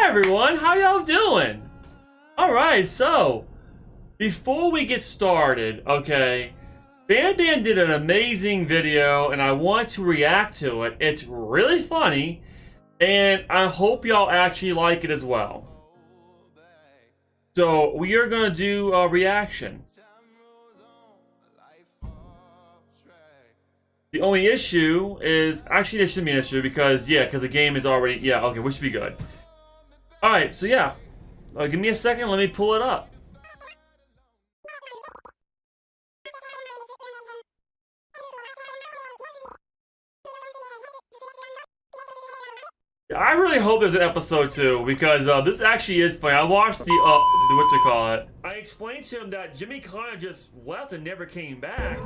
everyone, how y'all doing? Alright, so before we get started, okay, Ban did an amazing video and I want to react to it. It's really funny and I hope y'all actually like it as well. So we are gonna do a reaction. The only issue is, actually there shouldn't be an issue because the game is already, okay, we should be good. Alright, so give me a second, let me pull it up. I really hope there's an episode 2 because this actually is funny. I watched the I explained to him that Jimmy Connor just left and never came back.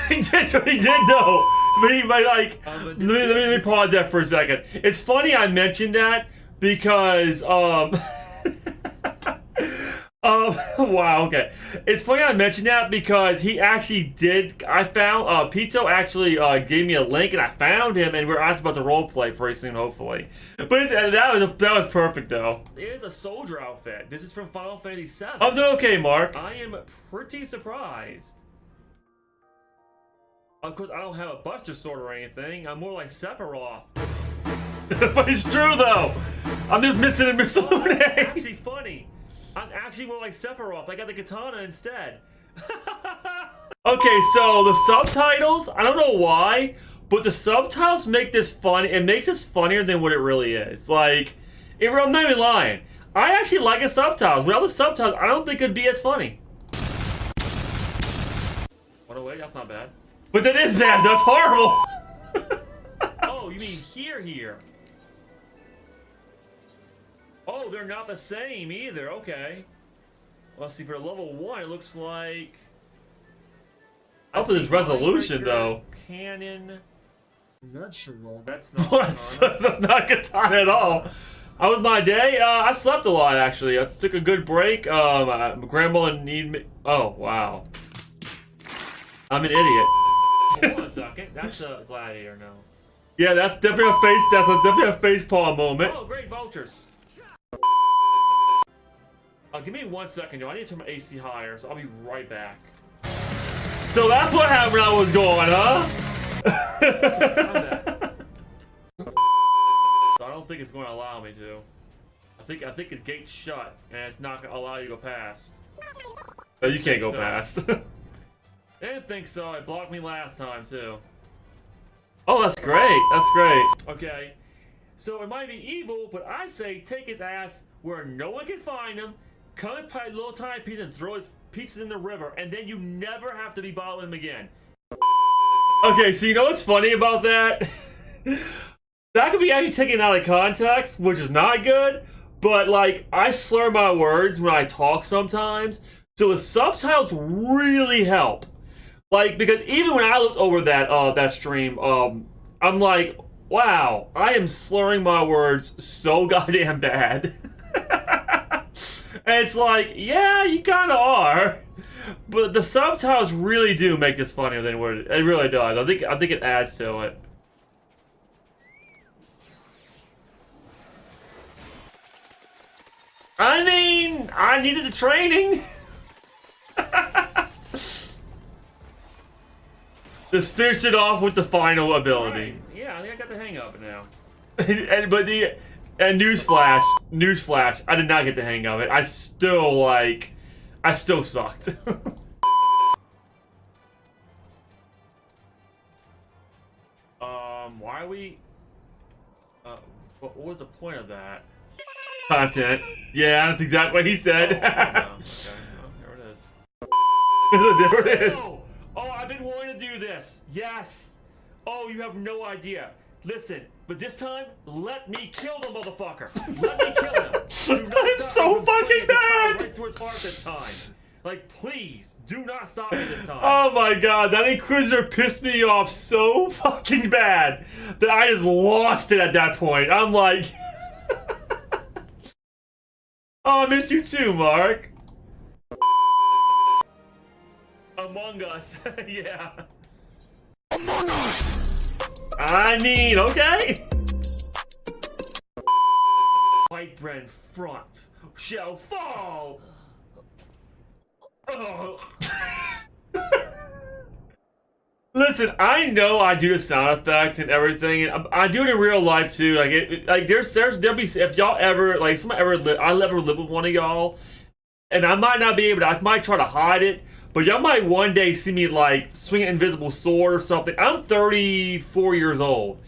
He did though. Let me pause that for a second. It's funny I mentioned that because wow, okay. It's funny I mentioned that because he actually did. I found Pito actually gave me a link and I found him and we're actually about to roleplay pretty soon, hopefully. But that was perfect though. It is a soldier outfit. This is from Final Fantasy VII. I'm doing okay, Mark. I am pretty surprised. Of course, I don't have a Buster Sword or anything. I'm more like Sephiroth. But it's true though. I'm just missing a missile. Actually funny. I'm actually more like Sephiroth. I got the katana instead. Okay, so the subtitles, I don't know why, but the subtitles make this funny. It makes this funnier than what it really is. Like, I'm not even lying. I actually like the subtitles. Without the subtitles, I don't think it'd be as funny. What a way, that's not bad. But that is bad, that's horrible. Oh, you mean here. Oh, they're not the same either. Okay. Let's see, for level 1, it looks like... Up for this resolution, though. Cannon... Vegetable. That's not katana. That's not katana at all. How was my day? I slept a lot, actually. I took a good break. My grandma needed me... Oh, wow. I'm an idiot. Hold on a second. That's a gladiator, no. Yeah, that's definitely a face palm moment. Oh, great, vultures. Give me 1 second, yo. I need to turn my AC higher, so I'll be right back. So that's what happened when I was going, huh? So I don't think it's going to allow me to. I think the gate's shut, and it's not going to allow you to go past. Oh, you can't go past. I didn't think so. It blocked me last time, too. Oh, that's great. That's great. Okay. So it might be evil, but I say take his ass where no one can find him, cut him by little tiny pieces and throw his pieces in the river, and then you never have to be bothering him again. Okay, so you know what's funny about that? That could be actually taken out of context, which is not good, but like, I slur my words when I talk sometimes, so the subtitles really help. Like, because even when I looked over that stream, I'm like, wow, I am slurring my words so goddamn bad. And it's like, yeah, you kind of are. But the subtitles really do make this funnier than what it really does. I think it adds to it. I mean, I needed the training. Just finish it off with the final ability. Right. Yeah, I think I got the hang of it now. And newsflash, I did not get the hang of it. I still sucked. Why are we? What was the point of that? Content. Yeah, that's exactly what he said. Oh, no. Okay, well, there it is. There it is. Oh, I've been wanting to do this. Yes. Oh, you have no idea. Listen, but this time, let me kill the motherfucker. Let me kill him. I'm so fucking bad. Right through his heart this time. Like, please, do not stop me this time. Oh my god, that Inquisitor pissed me off so fucking bad that I just lost it at that point. I'm like... Oh, I missed you too, Mark. Among Us, yeah. Among Us! I mean, okay. brand front shall fall. Oh. Listen, I know I do the sound effects and everything, and I do it in real life too. Like, there'll be, if y'all ever, like, I'll ever live with one of y'all, and I might not be able to, I might try to hide it, but y'all might one day see me, like, swing an invisible sword or something. I'm 34 years old,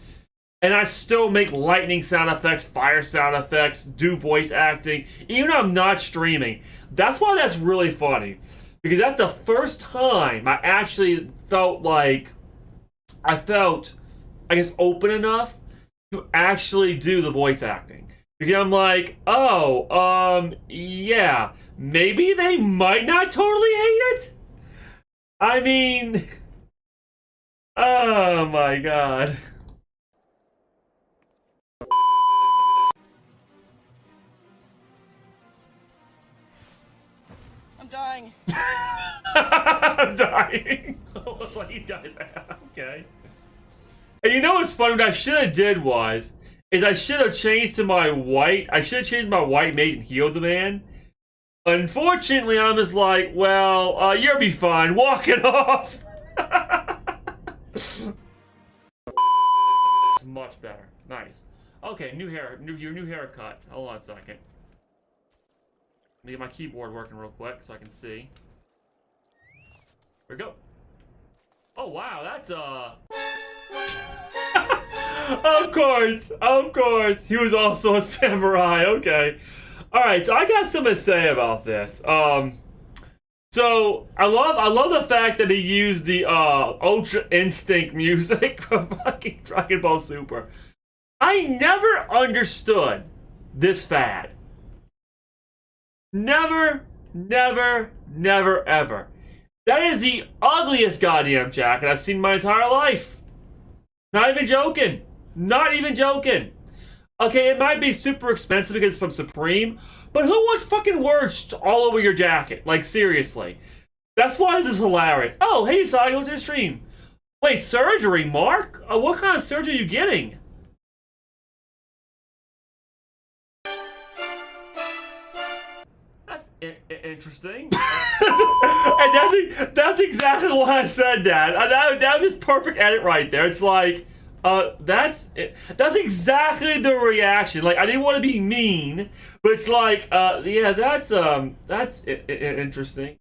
and I still make lightning sound effects, fire sound effects, do voice acting, even though I'm not streaming. That's why that's really funny. Because that's the first time I actually felt like, I guess, open enough to actually do the voice acting. Because I'm like, oh, yeah, maybe they might not totally hate it? I mean, oh my god. I'm dying. I'm dying. Oh, like he dies. Okay. And you know what's funny? What I should have did is I should have changed to my white. I should have changed my white mage and healed the man. Unfortunately, I'm just like, well, you'll be fine. Walk it off. Much better. Nice. Okay, your new haircut. Hold on a second. Let me get my keyboard working real quick so I can see. Here we go. Oh wow, that's Of course. He was also a samurai. Okay. Alright, so I got something to say about this. So I love the fact that he used the Ultra Instinct music from fucking Dragon Ball Super. I never understood this fad. Never, ever. That is the ugliest goddamn jacket I've seen in my entire life. Not even joking. Not even joking. Okay, it might be super expensive because it's from Supreme, but who wants fucking words all over your jacket? Like, seriously. That's why this is hilarious. Oh, hey, so I go to the stream. Wait, surgery, Mark? What kind of surgery are you getting? That's interesting. And that's exactly why I said that. That was just perfect edit right there. It's like, that's exactly the reaction. Like, I didn't want to be mean, but it's like, yeah, that's interesting.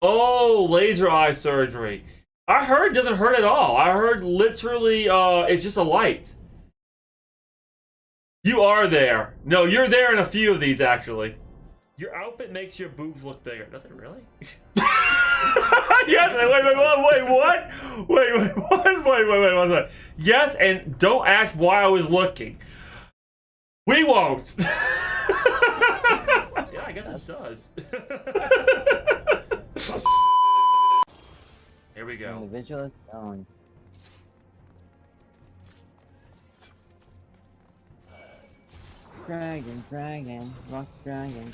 Oh, laser eye surgery. I heard it doesn't hurt at all. I heard literally, it's just a light. You are there. No, you're there in a few of these, actually. Your outfit makes your boobs look bigger. Does it really? Yes, wait, what? Wait, one second. Yes, and don't ask why I was looking. We won't. Yeah, I guess it does. Here we go. Individual is known. Dragon, rock dragon.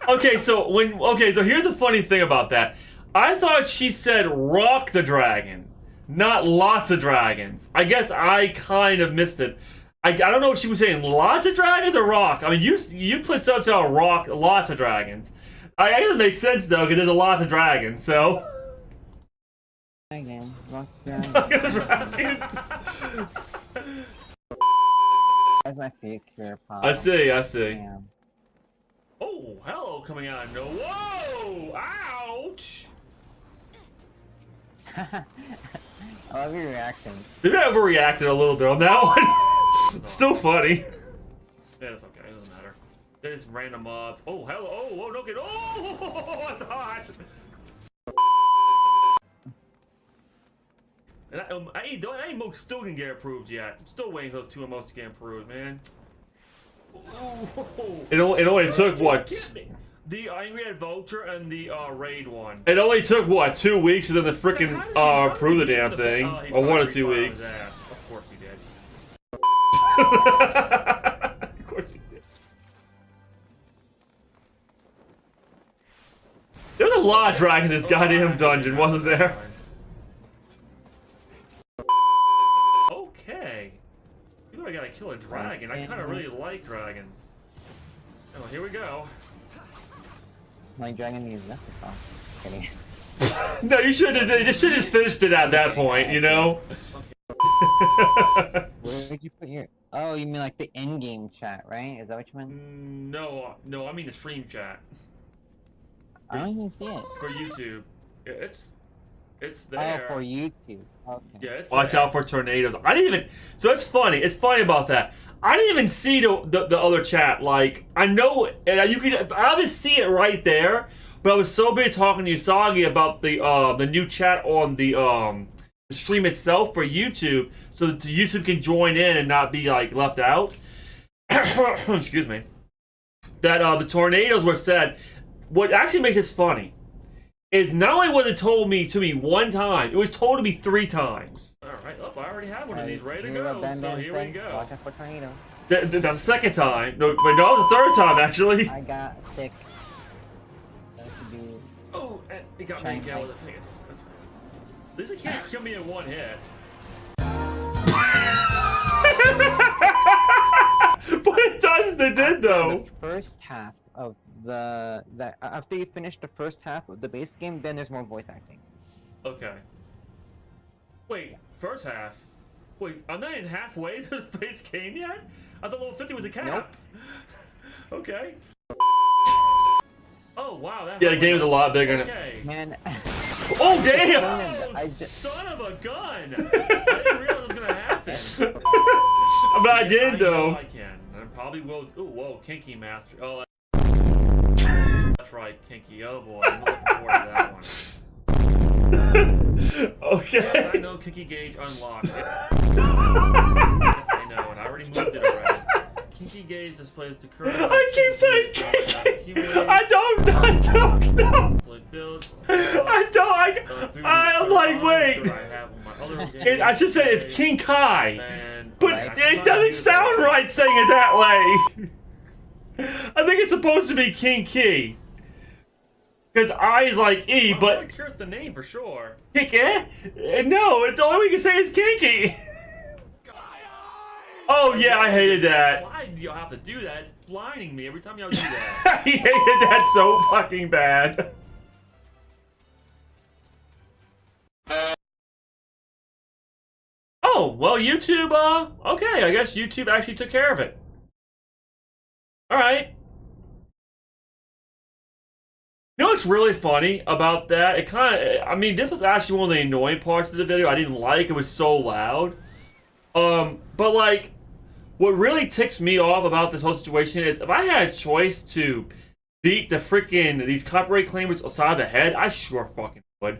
Okay, so here's the funny thing about that. I thought she said rock the dragon, not lots of dragons. I guess I kind of missed it. I don't know if she was saying lots of dragons or rock. I mean, you put subtitle rock lots of dragons. I guess it makes sense though, because there's a lot of dragons. So. Dragon, rock dragon. That's my favorite part. I see. Damn. Oh, hello, coming out of no. Whoa! Ouch! I love your reaction. Maybe I overreacted a little bit on that one. Still funny. Yeah, that's okay. It doesn't matter. There's random mobs. Oh, hello. Oh, don't get. Oh, it's hot. And I ain't still can get approved yet. I'm still waiting for those two emotes to get approved, man. It only took what? The Angry Red Vulture and the Raid one. It only took what, 2 weeks, and then the freaking approve the damn thing, or 1 or 2 weeks. Of course he did. Of course he did. There was a lot of dragons in this goddamn dungeon, wasn't there? I gotta kill a dragon. I kind of really like dragons. Oh, here we go. Like dragon needs nothing. Oh, kidding. No, you should have. You should have finished it at that point. You know. Where did you put your? Oh, you mean like the in-game chat, right? Is that what you meant? No, I mean the stream chat. I don't even see it. For YouTube. It's Oh, there. for YouTube. Okay. Yeah, it's watch out for tornadoes. I didn't even. So it's funny. It's funny about that. I didn't even see the other chat. Like I know, and you could. I just see it right there. But I was so busy talking to Usagi about the new chat on the stream itself for YouTube, so that the YouTube can join in and not be like left out. Excuse me. That the tornadoes were said. What actually makes this funny is not only was it told to me one time, it was told to me 3 times. All right, I already have one of these ready to go. So here we go. Watch out for tornadoes. That's the second time. No, but no, the third time actually. I got sick. Oh, and it got me again with it. At least it can't kill me in one hit. But it does. They did though. The first half of after you finish the first half of the base game, then there's more voice acting. Okay. Wait, first half. Wait, I'm not even halfway to the base game yet. I thought level 50 was a cap. Nope. Okay. Oh wow, that the game was a lot bigger. Okay. Man. Oh damn! I Son of a gun! I didn't realize it was gonna happen. But I did though. I can. I probably will. Ooh, whoa, Kinky Master. Oh, that's right, Kinky. Oh boy, I'm looking forward to that one. Okay. I know Kinky Gauge unlocked. Yes, I know, and I already moved it already. Kinky Gauge displays the current. I keep saying Kinky. I don't know. I'm like, wait. I should say it's King Kai, but it doesn't sound right saying it that way. I think it's supposed to be King Key. Because I is like E, but... I'm sure it's the name for sure. Kinky? No, it's the only way you can say it's Kinky. Oh yeah, I hated that. Why do y'all have to do that? It's blinding me every time y'all do that. I hated that so fucking bad. Oh, well YouTube, okay, I guess YouTube actually took care of it. Alright. You know what's really funny about that? It I mean, this was actually one of the annoying parts of the video I didn't like. It was so loud. But like, what really ticks me off about this whole situation is if I had a choice to beat these copyright claimers aside the head, I sure fucking would.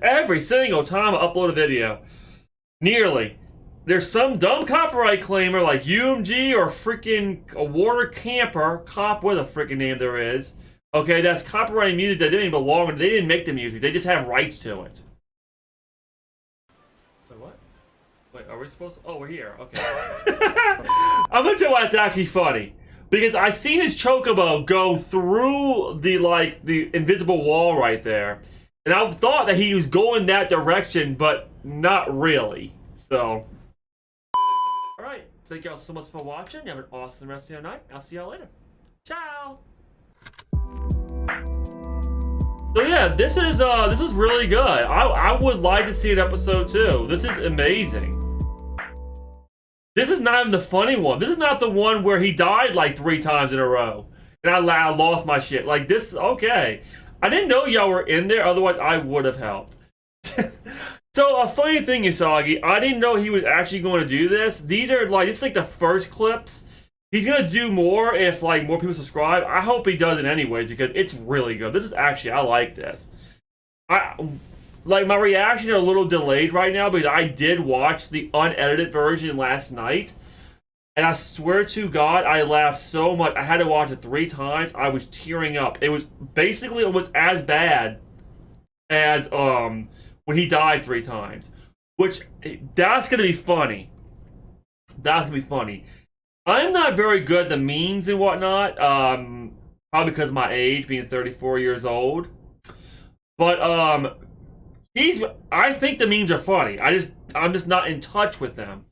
Every single time I upload a video, nearly, there's some dumb copyright claimer like UMG or freaking a water camper, cop with a freaking name there is, okay, that's copyright music that didn't even belong, they didn't make the music, they just have rights to it. Wait, are we supposed to? Oh, we're here. Okay. I'm gonna tell you why it's actually funny. Because I seen his chocobo go through the invisible wall right there. And I thought that he was going that direction, but not really. So. Alright. Thank y'all so much for watching. You have an awesome rest of your night. I'll see y'all later. Ciao! So yeah, this was really good. I would like to see an episode 2. This is amazing. This is not even the funny one. This is not the one where he died like 3 times in a row. And I lost my shit. Like this, okay. I didn't know y'all were in there, otherwise I would have helped. So a funny thing, Usagi, I didn't know he was actually going to do this. This is like the first clips. He's gonna do more if like more people subscribe. I hope he does it anyway because it's really good. This is actually, I like this. My reactions are a little delayed right now because I did watch the unedited version last night. And I swear to God, I laughed so much. I had to watch it 3 times. I was tearing up. It was basically almost as bad as when he died 3 times. Which, that's gonna be funny. That's gonna be funny. I'm not very good at the memes and whatnot. Probably because of my age, being 34 years old. But, I think the memes are funny. I'm just not in touch with them.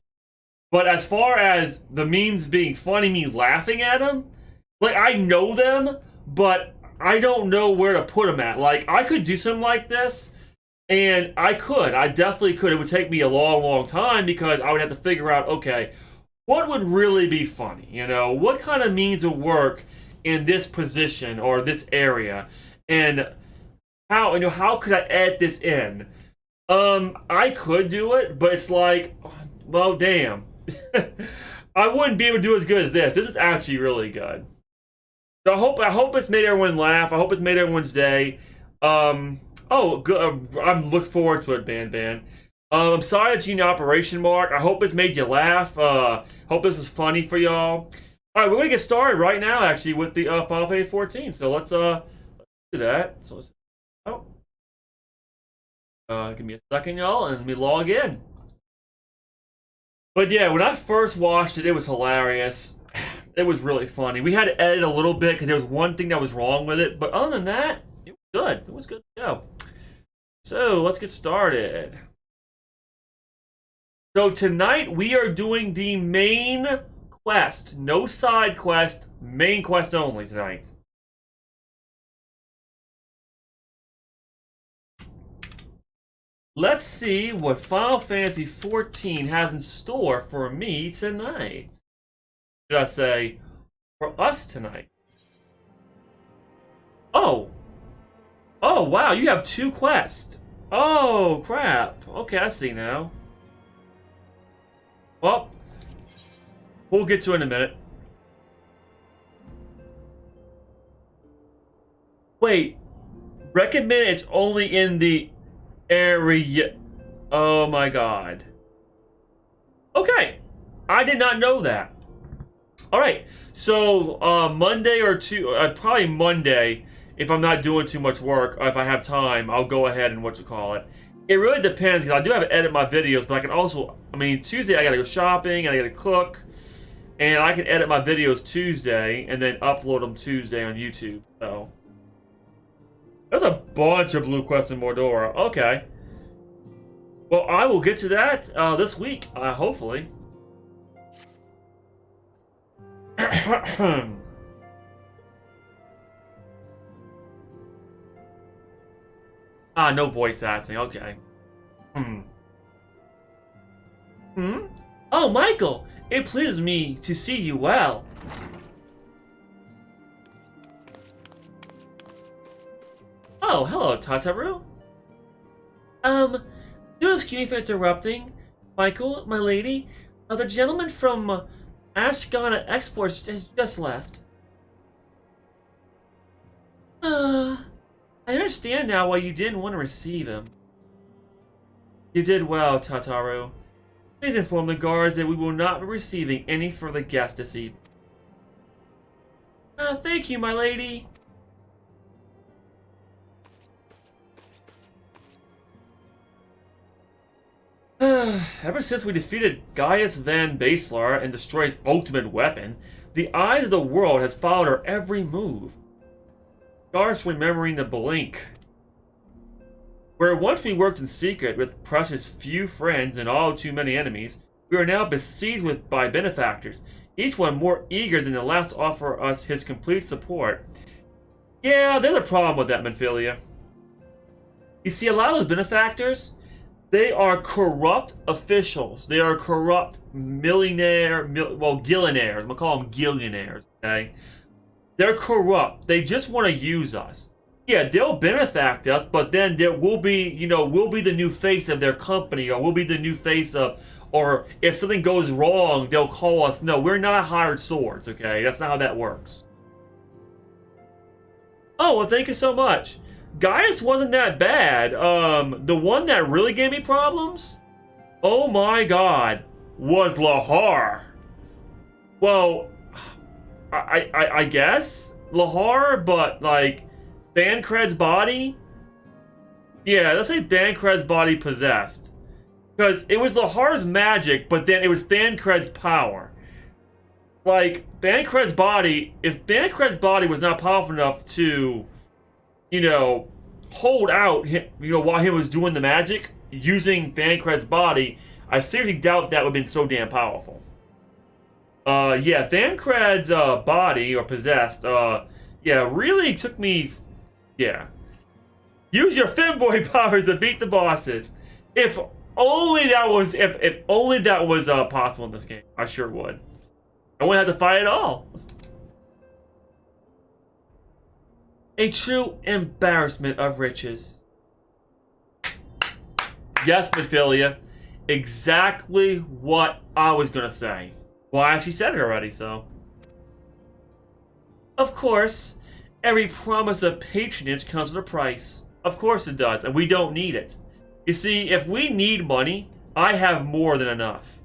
But as far as the memes being funny, me laughing at them, like, I know them, but I don't know where to put them at. Like, I could do something like this, and I definitely could. It would take me a long, long time because I would have to figure out, okay, what would really be funny? You know, what kind of memes would work in this position or this area? And how could I add this in? I could do it, but it's like, well, damn. I wouldn't be able to do as good as this. This is actually really good. So I hope it's made everyone laugh. I hope it's made everyone's day. Good. I'm look forward to it, Ban. I'm sorry it's in Operation Mark. I hope it's made you laugh. Hope this was funny for y'all. All right, we're gonna get started right now, actually, with the Final Fantasy 14. So let's do that. So let's. Give me a second, y'all, and let me log in. But yeah, when I first watched it, it was hilarious. It was really funny. We had to edit a little bit because there was one thing that was wrong with it. But other than that, it was good. It was good to go. So let's get started. So tonight we are doing the main quest. No side quest. Main quest only tonight. Let's see what Final Fantasy 14 has in store for me tonight. Should I say, for us tonight? Oh! Oh, wow, you have 2 quests. Oh, crap. Okay, I see now. Well, we'll get to it in a minute. Wait, recommend it's only in the area. Oh my god. Okay, I did not know that. Alright, so Monday or probably Monday, if I'm not doing too much work, or if I have time, I'll go ahead and It really depends, because I do have to edit my videos, but I can also, Tuesday I gotta go shopping, and I gotta cook, and I can edit my videos Tuesday, and then upload them Tuesday on YouTube, so. There's a bunch of blue quests in Mordora. Okay. Well, I will get to that this week, hopefully. No voice acting. Okay. Oh, Michael! It pleases me to see you well. Oh, hello, Tataru. Do excuse me for interrupting. Michael, my lady, the gentleman from Ashgana Exports has just left. I understand now why you didn't want to receive him. You did well, Tataru. Please inform the guards that we will not be receiving any further guests this evening. Thank you, my lady. Ever since we defeated Gaius Van Baselar and destroyed his ultimate weapon, the eyes of the world has followed our every move. Scarce remembering the blink. Where once we worked in secret with precious few friends and all too many enemies, we are now besieged by benefactors, each one more eager than the last to offer us his complete support. Yeah, there's a problem with that, Menphilia. You see, a lot of those benefactors, they are corrupt officials. They are corrupt gillionaires. I'm gonna call them gillionaires, okay? They're corrupt. They just want to use us. Yeah, they'll benefact us, but then we'll be the new face of their company, or we'll be the new face of, or if something goes wrong, they'll call us. No, we're not hired swords, okay? That's not how that works. Oh, well, thank you so much. Gaius wasn't that bad. The one that really gave me problems, oh my god, was Lahar. Well, I guess Lahar, but like Thancred's body. Yeah, let's say Thancred's body possessed, because it was Lahar's magic, but then it was Thancred's power. Like Thancred's body, if Thancred's body was not powerful enough to, hold out, while he was doing the magic, using Thancred's body, I seriously doubt that would have been so damn powerful. Yeah, Thancred's body, or possessed, yeah, really took me... Yeah. Use your femboy powers to beat the bosses. If only that was... If only that was possible in this game, I sure would. I wouldn't have to fight at all. A true embarrassment of riches. Yes, Nephilia. Exactly what I was gonna say. Well, I actually said it already, so. Of course, every promise of patronage comes with a price. Of course it does, and we don't need it. You see, if we need money, I have more than enough.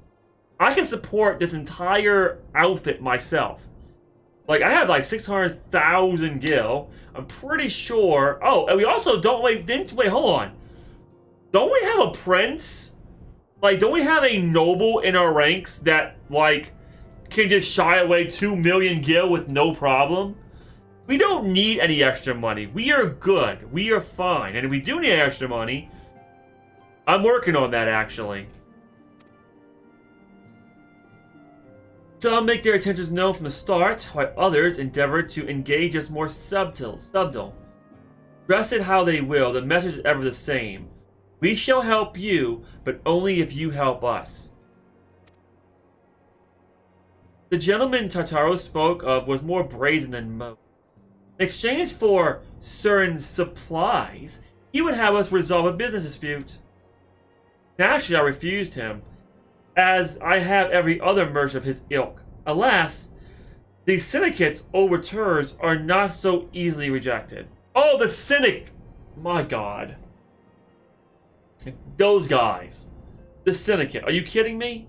I can support this entire outfit myself. Like, I have like 600,000 gil. I'm pretty sure... Oh, and we also don't... Wait, hold on. Don't we have a prince? Like, don't we have a noble in our ranks that, like, can just shy away 2 million gil with no problem? We don't need any extra money. We are good. We are fine. And if we do need extra money, I'm working on that, actually. Some make their intentions known from the start, while others endeavor to engage us more subtle. Dress it how they will, the message is ever the same. We shall help you, but only if you help us. The gentleman Tartaro spoke of was more brazen than most. In exchange for certain supplies, he would have us resolve a business dispute. Naturally, I refused him, as I have every other merchant of his ilk. Alas, the syndicate's overtures are not so easily rejected. Oh, the Cynic! My god. Those guys. The Syndicate. Are you kidding me?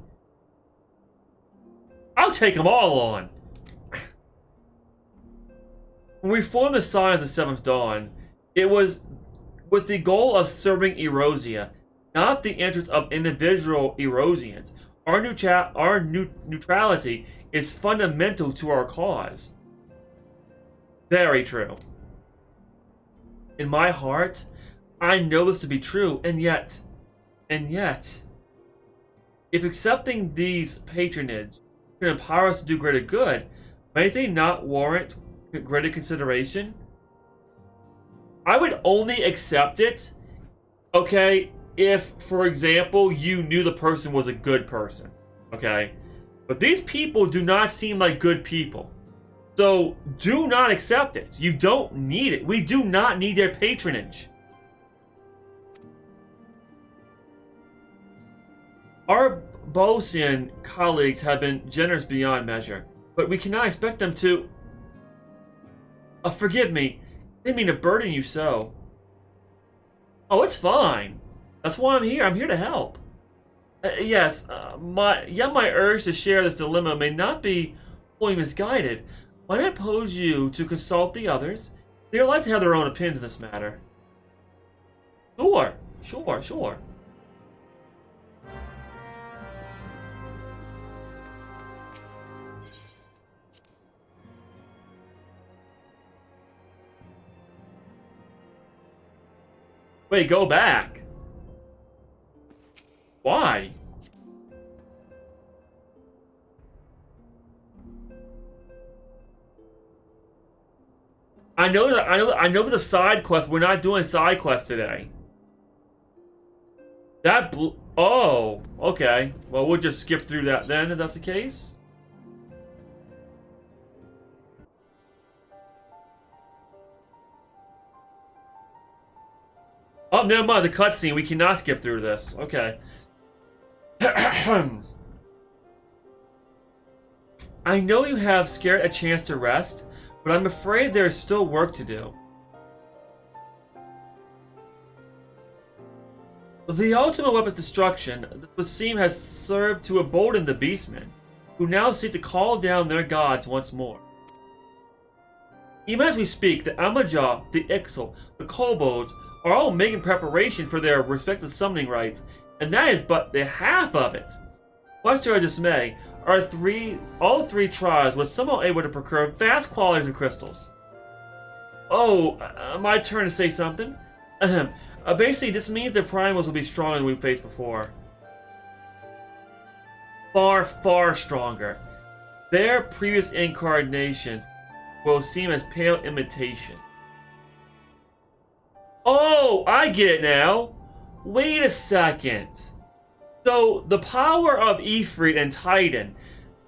I'll take them all on. When we formed the Scions of Seventh Dawn, it was with the goal of serving Erosia, not the interests of individual Erosians. Our neutrality is fundamental to our cause. Very true. In my heart, I know this to be true, and yet, if accepting these patronage can empower us to do greater good, may they not warrant greater consideration? I would only accept it, okay, if, for example, you knew the person was a good person, okay? But these people do not seem like good people. So, do not accept it. You don't need it. We do not need their patronage. Our Bosian colleagues have been generous beyond measure, but we cannot expect them to... forgive me. I didn't mean to burden you so. Oh, it's fine. That's why I'm here. I'm here to help. Yes, my urge to share this dilemma may not be fully misguided. Why not pose you to consult the others? They are allowed to have their own opinions in this matter. Sure. Wait, go back. Why? I know there's a side quest. We're not doing side quests today. Oh, okay. Well, we'll just skip through that then, if that's the case. Oh, never mind. The cutscene. We cannot skip through this. Okay. I know you have scared a chance to rest, but I'm afraid there is still work to do. The ultimate weapon's destruction would seem has served to embolden the beastmen, who now seek to call down their gods once more. Even as we speak, the Amaja, the Ixal, the Kobolds are all making preparation for their respective summoning rites, and that is but the half of it. Much to our dismay, all three tribes were somehow able to procure vast quantities of crystals. Oh, my turn to say something. Basically, this means the primals will be stronger than we faced before. far, far stronger. Their previous incarnations will seem as pale imitation. Oh, I get it now. Wait a second. So, the power of Ifrit and Titan,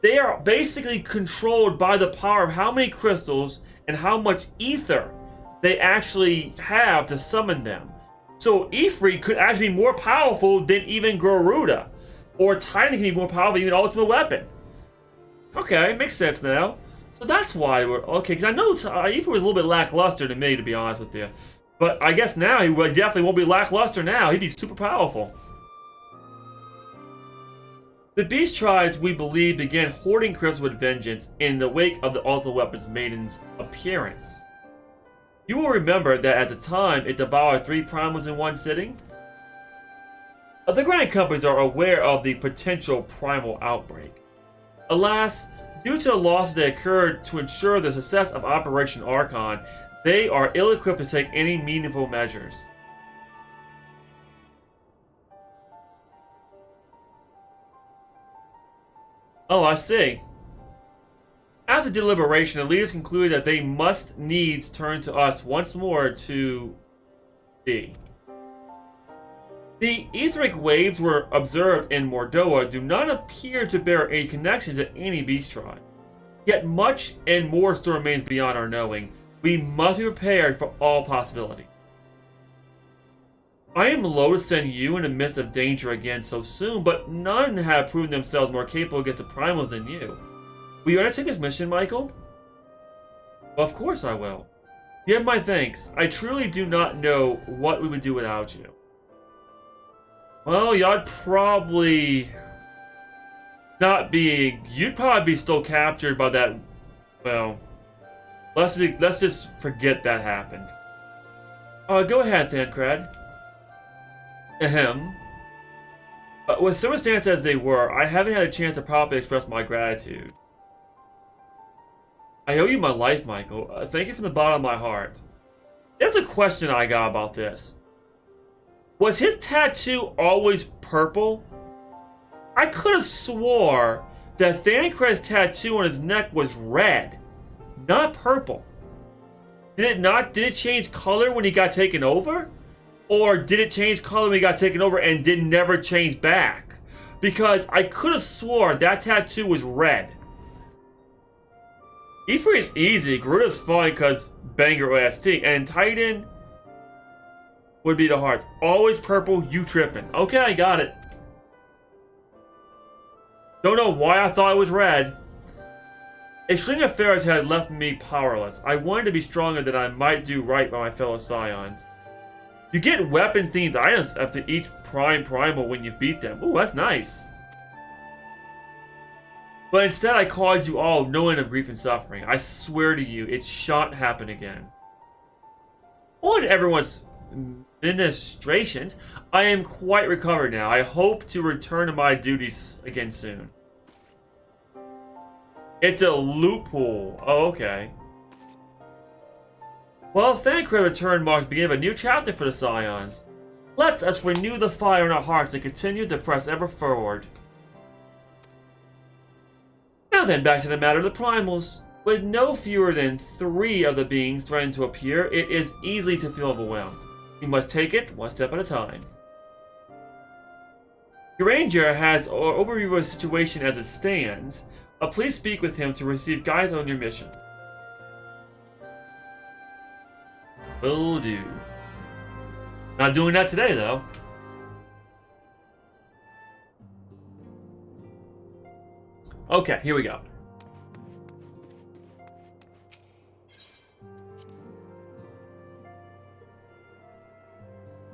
they are basically controlled by the power of how many crystals and how much ether they actually have to summon them. So, Ifrit could actually be more powerful than even Garuda. Or Titan can be more powerful than even Ultimate Weapon. Okay, makes sense now. So that's why we're... Okay, because I know Ifrit was a little bit lackluster to me, to be honest with you. But I guess now he definitely won't be lackluster now. He'd be super powerful. The Beast Tribes, we believe, began hoarding crystals with vengeance in the wake of the Ultimate Weapons Maiden's appearance. You will remember that at the time, it devoured 3 primals in one sitting. The Grand Companies are aware of the potential primal outbreak. Alas, due to the losses that occurred to ensure the success of Operation Archon, they are ill-equipped to take any meaningful measures. Oh, I see. After deliberation, the leaders concluded that they must needs turn to us once more to D. The etheric waves were observed in Mordoa do not appear to bear a connection to any beast tribe. Yet much and more still remains beyond our knowing. We must be prepared for all possibility. I am loath to send you in the midst of danger again so soon, but none have proven themselves more capable against the primals than you. Will you undertake this mission, Michael? Well, of course I will. You have my thanks. I truly do not know what we would do without you. Well, y'all probably not be... You'd probably be still captured by that... Well, let's just forget that happened. Go ahead, Thancred. Ahem. With circumstances as they were, I haven't had a chance to properly express my gratitude. I owe you my life, Michael. Thank you from the bottom of my heart. There's a question I got about this. Was his tattoo always purple? I could have swore that Thancred's tattoo on his neck was red, not purple. Did it not? Did it change color when he got taken over? Or did it change color when he got taken over and did never change back? Because I could have swore that tattoo was red. Ifrit is easy. Garuda's fine because banger OST. And Titan would be the hearts. Always purple, you tripping. Okay, I got it. Don't know why I thought it was red. A string of pharaohs had left me powerless. I wanted to be stronger that I might do right by my fellow scions. You get weapon-themed items after each primal when you beat them. Ooh, that's nice. But instead I caused you all no end of grief and suffering. I swear to you, it shan't happen again. On everyone's ministrations, I am quite recovered now. I hope to return to my duties again soon. It's a loophole. Oh, okay. Well, Thancred return marks the beginning of a new chapter for the Scions. Let us renew the fire in our hearts and continue to press ever forward. Now then, back to the matter of the primals. With no fewer than 3 of the beings threatening to appear, it is easy to feel overwhelmed. You must take it one step at a time. Your ranger has overviewed the situation as it stands. Please speak with him to receive guidance on your mission. Will do. Not doing that today, though. Okay, here we go.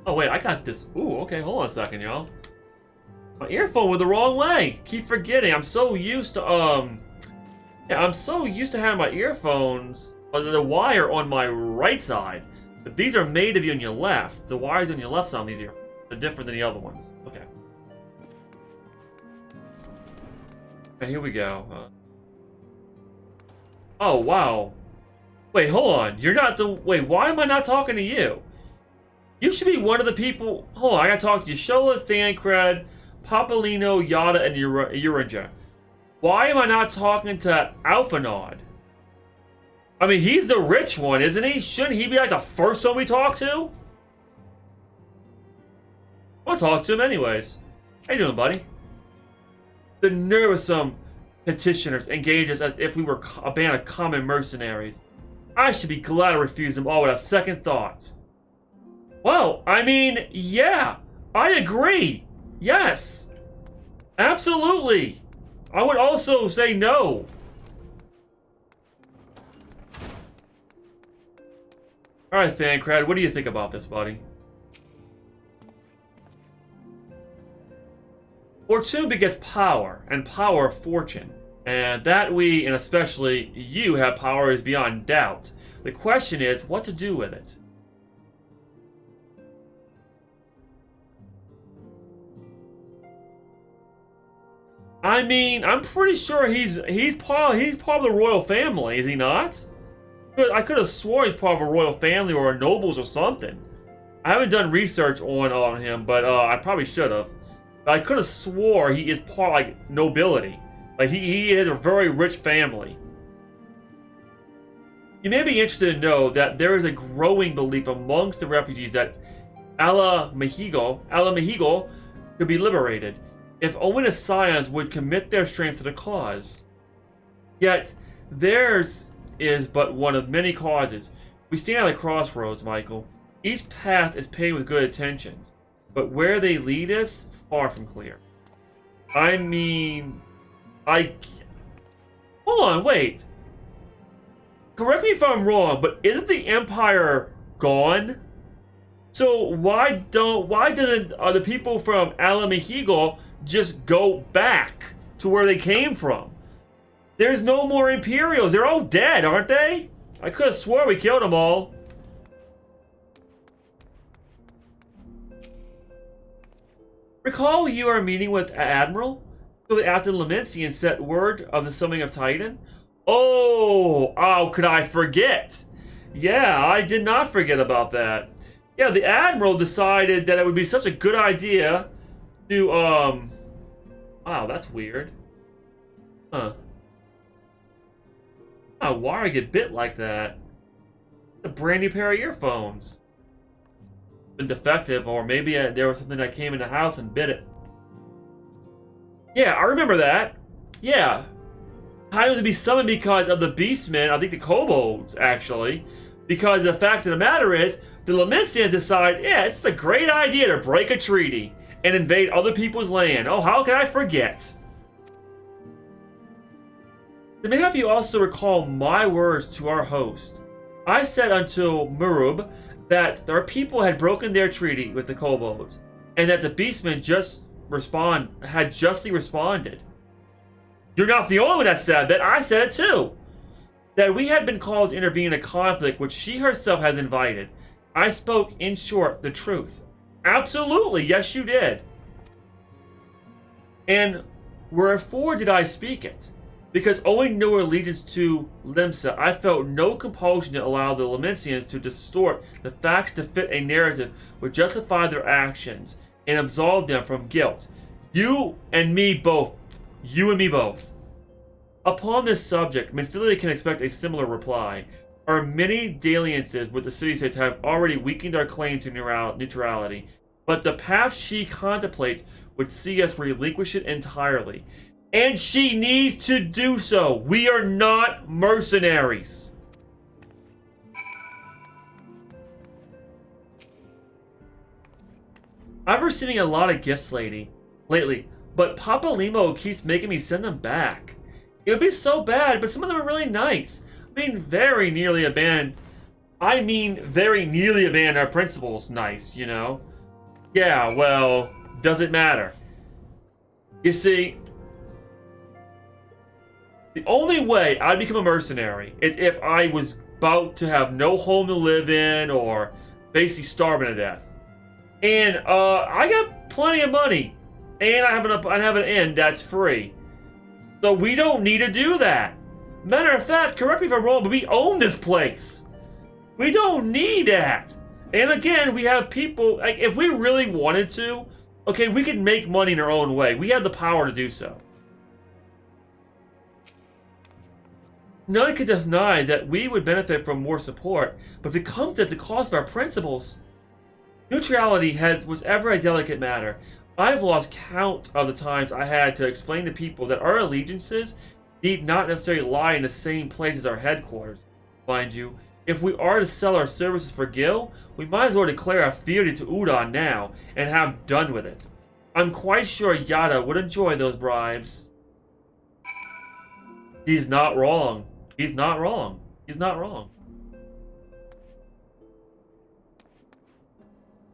Oh wait, I got this. Ooh, okay, hold on a second, y'all. My earphone went the wrong way. Keep forgetting. I'm so used to yeah, I'm so used to having my earphones on the wire on my right side. But these are made to be on your left. The wires on your left side on these earphones are different than the other ones. Okay. Okay, here we go. Oh, wow. Wait, hold on. You're not the... Wait, why am I not talking to you? You should be one of the people... Hold on, I gotta talk to you. Shola, Thancred, Papolino, Yada, and Uringer. Why am I not talking to Alphanod? I mean, he's the rich one, isn't he? Shouldn't he be like the first one we talk to? I'll talk to him anyways. How you doing, buddy? The nerve of some petitioners engage us as if we were a band of common mercenaries. I should be glad to refuse them all without second thought. Well, I mean, yeah, I agree. Yes, absolutely. I would also say no. Alright, Thancred, what do you think about this, buddy? Fortune begets power, and power fortune. And that we, and especially you, have power is beyond doubt. The question is, what to do with it? I mean, I'm pretty sure he's part of the royal family, is he not? I could have sworn he's part of a royal family or a nobles or something. I haven't done research on him, but I probably should have. I could have swore he is part, like, nobility. Like, he is a very rich family. You may be interested to know that there is a growing belief amongst the refugees that Ala Mehigo could be liberated, if only the Scions would commit their strength to the cause. Yet, theirs is but one of many causes. We stand at a crossroads, Michael. Each path is paved with good intentions, but where they lead us, far from clear. I mean, hold on, wait. Correct me if I'm wrong, but isn't the Empire gone? So why doesn't the people from Ala Mehigo just go back to where they came from? There's no more Imperials. They're all dead, aren't they? I could have swore we killed them all. Recall you are meeting with Admiral? So after Lamentian sent word of the summoning of Titan? Oh, could I forget? Yeah, I did not forget about that. Yeah, the Admiral decided that it would be such a good idea to, wow, that's weird. Huh. Oh, why I get bit like that? A brand new pair of earphones. Been defective, or maybe there was something that came in the house and bit it. Yeah, I remember that. Yeah. Titan to be summoned because of the Beastmen, I think the Kobolds, actually. Because the fact of the matter is, the Lamentians decide, yeah, it's a great idea to break a treaty and invade other people's land. Oh, how can I forget? To maybe you also recall my words to our host. I said until Murub that our people had broken their treaty with the Kobolds, and that the Beastmen had justly responded. You're not the only one that said that. I said it too. That we had been called to intervene in a conflict which she herself has invited. I spoke, in short, the truth. Absolutely, yes you did. And wherefore did I speak it? Because owing no allegiance to Limsa, I felt no compulsion to allow the Lamentians to distort the facts to fit a narrative which justified their actions and absolve them from guilt. You and me both. You and me both. Upon this subject, Minfilia can expect a similar reply. Our many dalliances with the city-states have already weakened our claim to neutrality, but the path she contemplates would see us relinquish it entirely. And she needs to do so. We are not mercenaries. I've been receiving a lot of gifts lately, but Papa Limo keeps making me send them back. It would be so bad, but some of them are really nice. Very nearly abandoned our principles nice, you know? Yeah, well, doesn't matter. You see, the only way I'd become a mercenary is if I was about to have no home to live in or basically starving to death. And I got plenty of money, and I have an inn that's free. So we don't need to do that. Matter of fact, correct me if I'm wrong, but we own this place. We don't need that. And again, we have people, like, if we really wanted to, Okay, we can make money in our own way. We have the power to do so. None can deny that we would benefit from more support, but if it comes at the cost of our principles, neutrality was ever a delicate matter. I've lost count of the times I had to explain to people that our allegiances need not necessarily lie in the same place as our headquarters. Mind you, if we are to sell our services for Gil, we might as well declare our fealty to Udon now and have done with it. I'm quite sure Yada would enjoy those bribes. He's not wrong. He's not wrong. He's not wrong.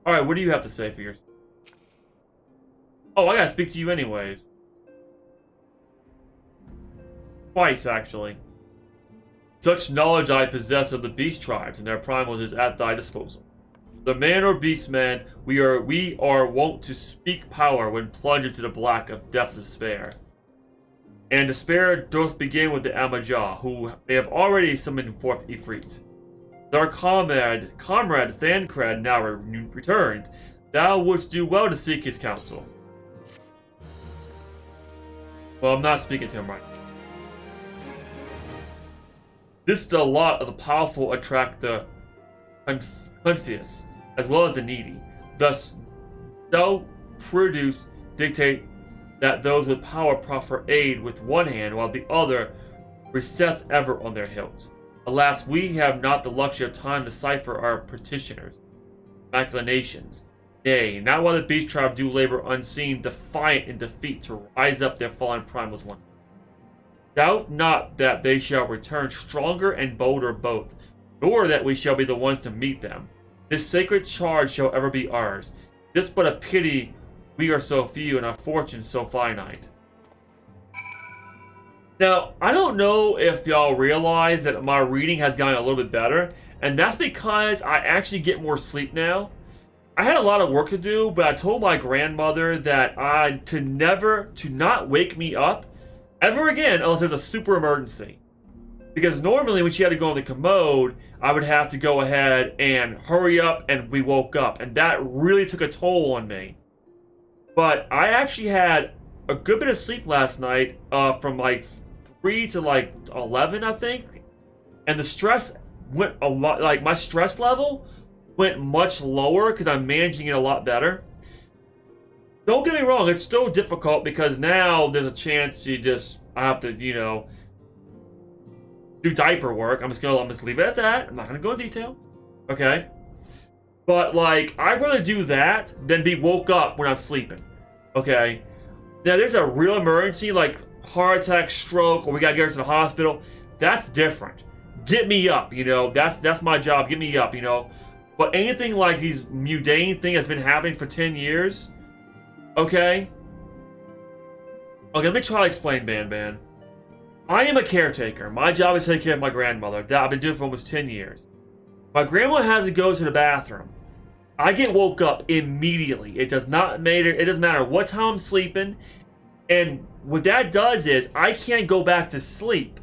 Alright, what do you have to say for yourself? Oh, I gotta speak to you anyways. Twice, actually. Such knowledge I possess of the beast tribes and their primals is at thy disposal. The man or beast man, we are wont to speak power when plunged into the black of death despair. And despair doth begin with the Amajah, who they have already summoned forth Ifrit. Our comrade Thancred now returned. Thou wouldst do well to seek his counsel. Well, I'm not speaking to him right now. This is a lot of the powerful attract the confused, as well as the needy. Thus, thou produce dictate that those with power proffer aid with one hand, while the other resteth ever on their hilt. Alas, we have not the luxury of time to decipher our petitioners' machlinations. Nay, not while the beast tribe do labor unseen, defiant in defeat, to rise up their fallen primals once. Doubt not that they shall return stronger and bolder both, nor that we shall be the ones to meet them. This sacred charge shall ever be ours. This but a pity we are so few and our fortunes so finite. Now, I don't know if y'all realize that my reading has gotten a little bit better, and that's because I actually get more sleep now. I had a lot of work to do, but I told my grandmother that to not wake me up ever again unless there's a super emergency. Because normally when she had to go on the commode, I would have to go ahead and hurry up and we woke up. And that really took a toll on me. But I actually had a good bit of sleep last night from like 3 to like 11, I think. And the stress went a lot, like my stress level went much lower because I'm managing it a lot better. Don't get me wrong, it's still difficult because now there's a chance I have to, do diaper work. I'm just leave it at that. I'm not gonna go in detail. Okay? But like, I'd rather do that than be woke up when I'm sleeping. Okay? Now there's a real emergency, like heart attack, stroke, or we gotta get her to the hospital. That's different. Get me up, that's my job, get me up, But anything like these mundane thing that's been happening for 10 years, okay, let me try to explain, Ban. I am a caretaker. My job is to take care of my grandmother. That I've been doing for almost 10 years. My grandma has to go to the bathroom. I get woke up immediately. It doesn't matter what time I'm sleeping. And what that does is I can't go back to sleep.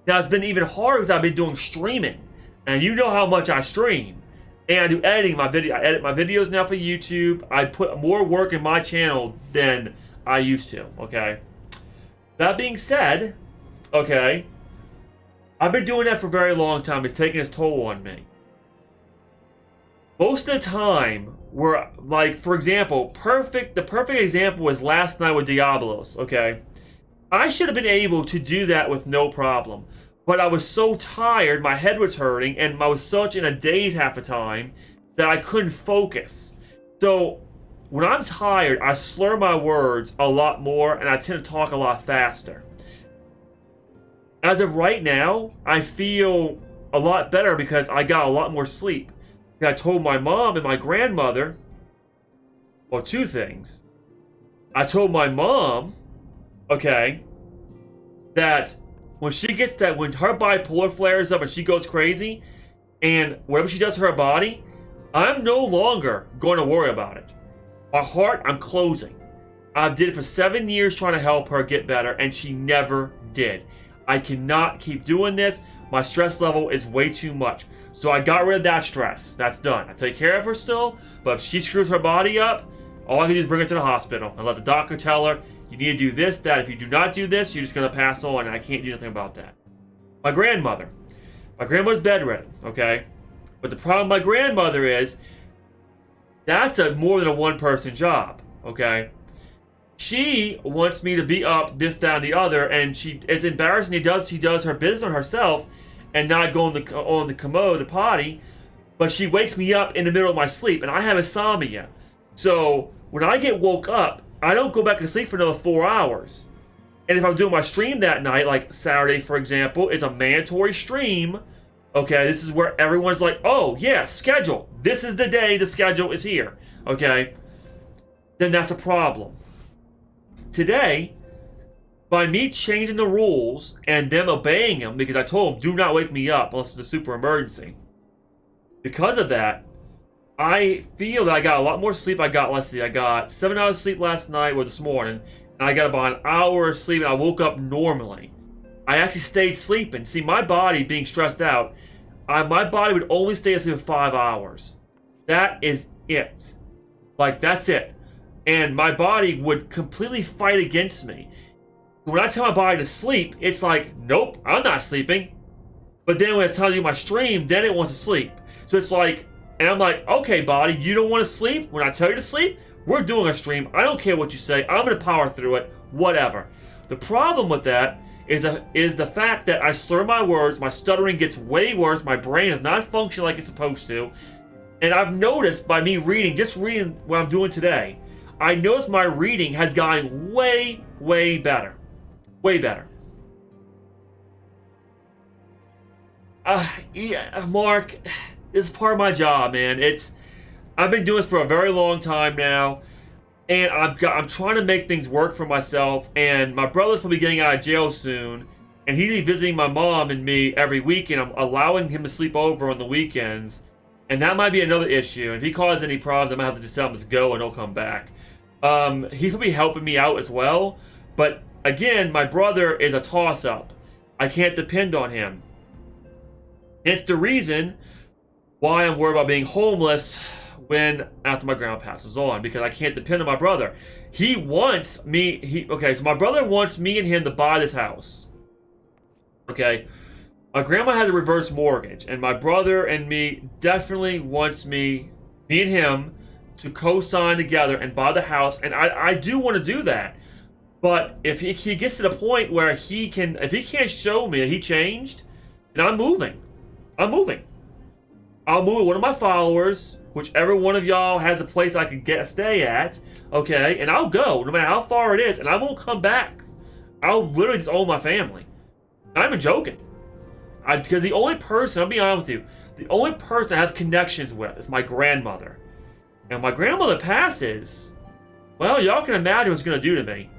Now it's been even harder because I've been doing streaming. And you know how much I stream. And I do editing my video. I edit my videos now for YouTube. I put more work in my channel than I used to, okay? That being said, okay, I've been doing that for a very long time. It's taking its toll on me. Most of the time, like, for example, the perfect example was last night with Diablos, okay? I should have been able to do that with no problem. But I was so tired, my head was hurting, and I was such in a daze half the time that I couldn't focus. So, when I'm tired, I slur my words a lot more, and I tend to talk a lot faster. As of right now, I feel a lot better because I got a lot more sleep. I told my mom and my grandmother, well, two things. I told my mom, okay, that when her bipolar flares up and she goes crazy, and whatever she does to her body, I'm no longer going to worry about it. My heart, I'm closing. I did it for 7 years trying to help her get better, and she never did. I cannot keep doing this. My stress level is way too much. So I got rid of that stress. That's done. I take care of her still, but if she screws her body up, All I can do is bring her to the hospital and let the doctor tell her, you need to do this, that. If you do not do this, you're just going to pass on, and I can't do nothing about that. My grandmother's bedridden, okay? But the problem with my grandmother is, that's more than a one-person job, okay? She wants me to be up, this, that, and the other, and it's embarrassing. She does her business on herself and not go on the commode, the potty, but she wakes me up in the middle of my sleep, and I have insomnia. So when I get woke up, I don't go back to sleep for another 4 hours. And if I'm doing my stream that night, like Saturday, for example, it's a mandatory stream. Okay, this is where everyone's like, oh, yeah, schedule. This is the day the schedule is here. Okay? Then that's a problem. Today, by me changing the rules and them obeying them, because I told them, do not wake me up unless it's a super emergency. Because of that, I feel that I got a lot more sleep. I got 7 hours of sleep last night or this morning, and I got about an hour of sleep, and I woke up normally. I actually stayed sleeping. See, my body being stressed out, my body would only stay asleep for 5 hours. That is it. Like, that's it. And my body would completely fight against me. When I tell my body to sleep, it's like, nope, I'm not sleeping. But then when I tell you my stream, then it wants to sleep. So it's like, and I'm like, okay, body, you don't want to sleep? When I tell you to sleep, we're doing a stream. I don't care what you say. I'm going to power through it. Whatever. The problem with that is the fact that I slur my words. My stuttering gets way worse. My brain is not functioning like it's supposed to. And I've noticed by me just reading what I'm doing today, I noticed my reading has gotten way, way better. Way better. Yeah, Mark, it's part of my job, man. I've been doing this for a very long time now, and I'm trying to make things work for myself. And my brother's probably getting out of jail soon, and he's visiting my mom and me every weekend. I'm allowing him to sleep over on the weekends, and that might be another issue. And if he causes any problems, I might have to just tell him to go and he'll come back. He's gonna be helping me out as well, but again, my brother is a toss-up. I can't depend on him. It's the reason why I'm worried about being homeless after my grandma passes on, because I can't depend on my brother. He wants me. So my brother wants me and him to buy this house. Okay, my grandma has a reverse mortgage, and my brother and me definitely wants me and him to co-sign together and buy the house, and I do want to do that. But if he gets to the point where if he can't show me that he changed, then I'm moving. I'll move with one of my followers, whichever one of y'all has a place I can stay at, okay, and I'll go, no matter how far it is, and I won't come back. I'll literally just own my family. I'm not even joking. Because the only person, I'll be honest with you, the only person I have connections with is my grandmother. And when my grandmother passes, well, y'all can imagine what's going to do to me.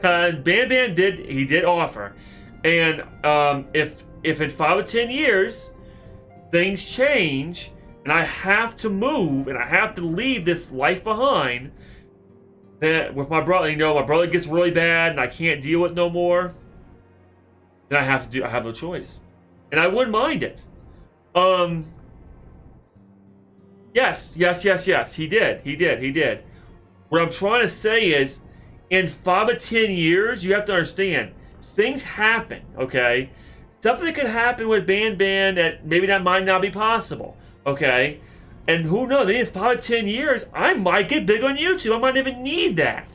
And Ban did offer. And if in 5 or 10 years things change and I have to move and I have to leave this life behind, then with my brother, my brother gets really bad and I can't deal with it no more, then I have no choice. And I wouldn't mind it. Yes, he did. What I'm trying to say is, in 5 or 10 years, you have to understand, things happen, okay? Something could happen with Ban that maybe that might not be possible, okay? And who knows, in 5 or 10 years, I might get big on YouTube. I might even need that.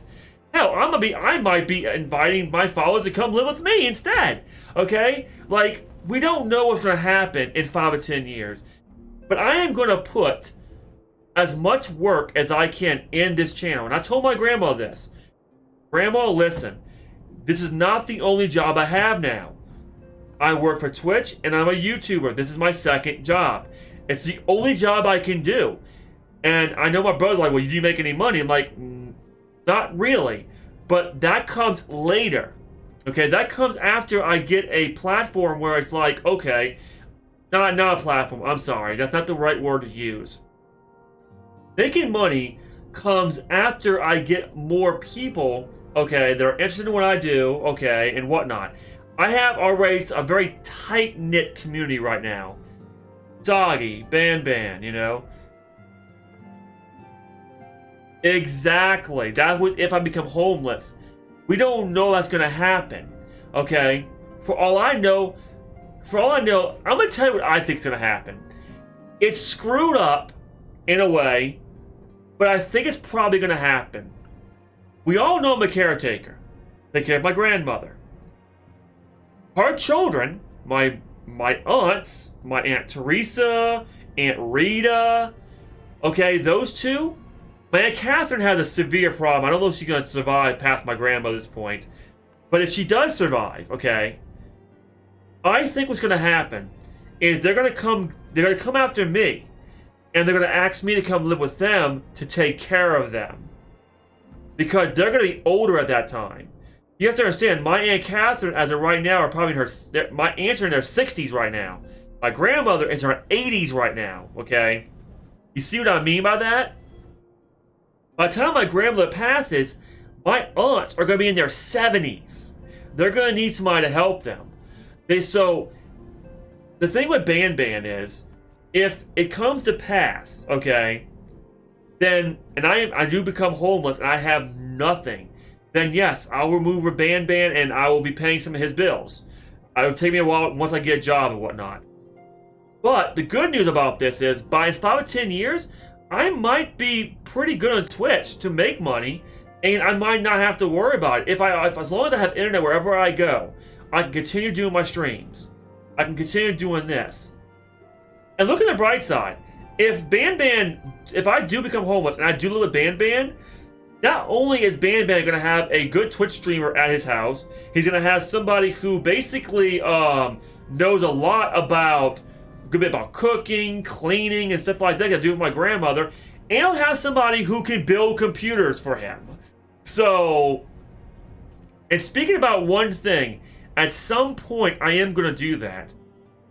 Hell, I might be inviting my followers to come live with me instead, okay? Like, we don't know what's going to happen in 5 or 10 years. But I am going to put as much work as I can in this channel. And I told my grandma this. Grandma, listen, this is not the only job I have now. I work for Twitch and I'm a YouTuber. This is my second job. It's the only job I can do. And I know my brother's like, well, do you make any money? I'm like, not really. But that comes later. Okay, that comes after I get a platform where it's like, okay, not a platform, I'm sorry. That's not the right word to use. Making money comes after I get more people, okay, that are interested in what I do, okay, and whatnot. I have already a very tight-knit community right now. Doggy, Ban, Exactly. That would if I become homeless. We don't know that's gonna happen. Okay? For all I know, I'm gonna tell you what I think's gonna happen. It's screwed up in a way, but I think it's probably gonna happen. We all know I'm a caretaker. Take care of my grandmother. Her children, my aunts, my Aunt Teresa, Aunt Rita, okay, those two. My Aunt Catherine has a severe problem. I don't know if she's going to survive past my grandmother's point. But if she does survive, okay, I think what's going to happen is they're going to come after me. And they're going to ask me to come live with them to take care of them. Because they're going to be older at that time. You have to understand, my Aunt Catherine, as of right now, are probably my aunts are in their 60s right now. My grandmother is in her 80s right now, okay? You see what I mean by that? By the time my grandmother passes, my aunts are going to be in their 70s. They're going to need somebody to help them. So, the thing with Ban is, if it comes to pass, okay, then, and I do become homeless and I have nothing, then yes, I'll remove Ban and I will be paying some of his bills. It'll take me a while once I get a job and whatnot. But the good news about this is, by 5 or 10 years, I might be pretty good on Twitch to make money, and I might not have to worry about it. If as long as I have internet wherever I go, I can continue doing my streams. I can continue doing this. And look at the bright side. If if I do become homeless and I do live with Ban, not only is Ban going to have a good Twitch streamer at his house, he's going to have somebody who basically knows a lot about good bit about cooking, cleaning, and stuff like that. I do with my grandmother, and he'll have somebody who can build computers for him. So, and speaking about one thing, at some point I am going to do that.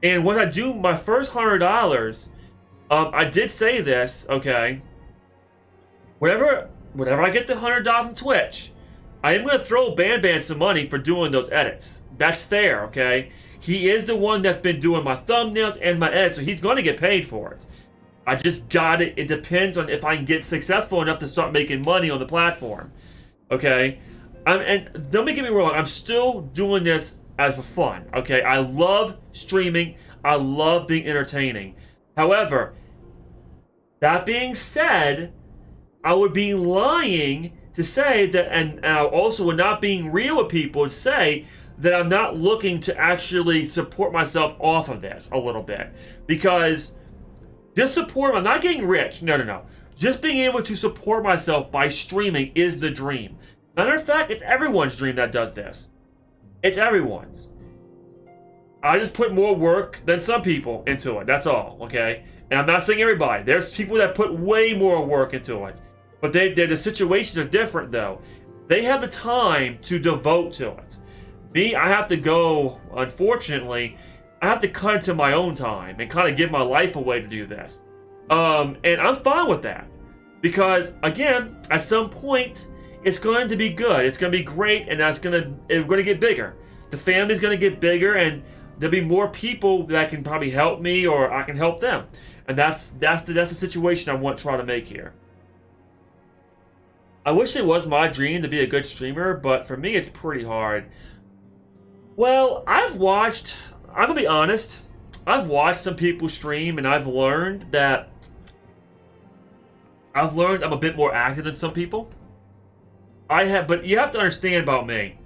And when I do my first $100, I did say this, okay? Whenever I get the $100 on Twitch, I am going to throw Ban some money for doing those edits. That's fair, okay? He is the one that's been doing my thumbnails and my edits, so he's going to get paid for it. I just got it. It depends on if I can get successful enough to start making money on the platform. Okay? And don't get me wrong, I'm still doing this as for fun. Okay? I love streaming. I love being entertaining. However, that being said, I would be lying to say that, and I also would not being real with people to say that I'm not looking to actually support myself off of this a little bit. Because this support, I'm not getting rich. No. Just being able to support myself by streaming is the dream. Matter of fact, it's everyone's dream that does this. It's everyone's. I just put more work than some people into it. That's all, okay? And I'm not saying everybody. There's people that put way more work into it. But the situations are different, though. They have the time to devote to it. Me, I have to go, unfortunately, I have to cut into my own time and kind of give my life away to do this. And I'm fine with that. Because, again, at some point, it's going to be good. It's going to be great, and it's going to get bigger. The family's going to get bigger, and there'll be more people that can probably help me, or I can help them. And that's the situation I want to try to make here. I wish it was my dream to be a good streamer, but for me, it's pretty hard. Well, I'm gonna be honest, I've watched some people stream, and I've learned I'm a bit more active than some people. But you have to understand about me.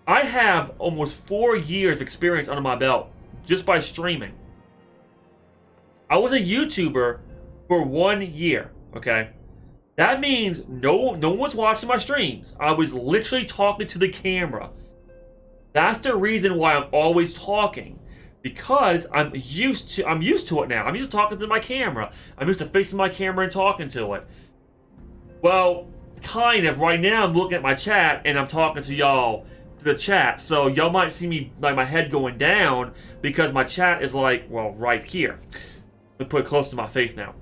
I have almost 4 years experience under my belt just by streaming. I was a YouTuber for 1 year, okay? That means no one was watching my streams. I was literally talking to the camera. That's the reason why I'm always talking. Because I'm used to it now. I'm used to talking to my camera. I'm used to facing my camera and talking to it. Well, kind of. Right now I'm looking at my chat and I'm talking to y'all to the chat. So y'all might see me like my head going down because my chat is like, well, right here. Let me put it close to my face now.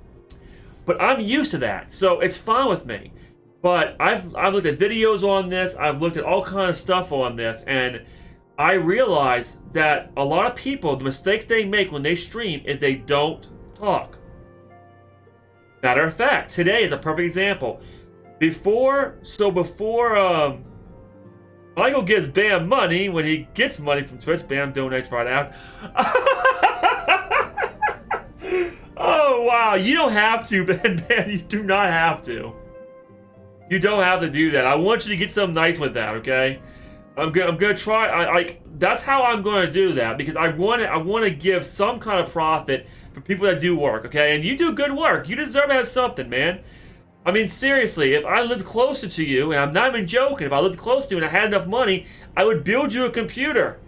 But I'm used to that, so it's fine with me. But I've looked at videos on this, I've looked at all kinds of stuff on this, and I realize that a lot of people, the mistakes they make when they stream is they don't talk. Matter of fact, today is a perfect example. before Michael gives Bam money, when he gets money from Twitch, Bam donates right after. Oh, wow. You don't have to, Bam. You do not have to. You don't have to do that. I want you to get something nice with that, okay? I'm gonna try. That's how I'm gonna do that, because I want to give some kind of profit for people that do work, okay? And you do good work. You deserve to have something, man. I mean, seriously, if I lived closer to you, and I'm not even joking, if I lived close to you and I had enough money, I would build you a computer.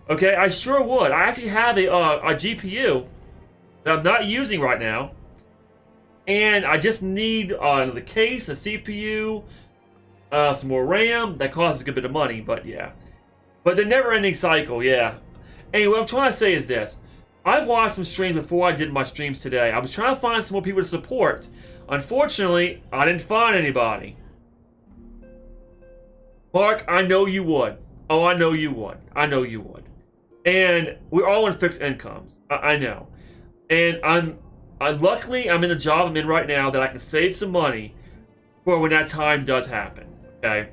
Okay, I sure would. I actually have a GPU that I'm not using right now, and I just need the case, a CPU, some more RAM. That costs a good bit of money, but yeah. But the never-ending cycle, yeah. Anyway, what I'm trying to say is this. I've watched some streams before I did my streams today. I was trying to find some more people to support. Unfortunately, I didn't find anybody. Mark, I know you would. Oh, I know you would. I know you would. And we're all in fixed incomes. I know. And luckily, I'm in a job I'm in right now that I can save some money for when that time does happen. Okay?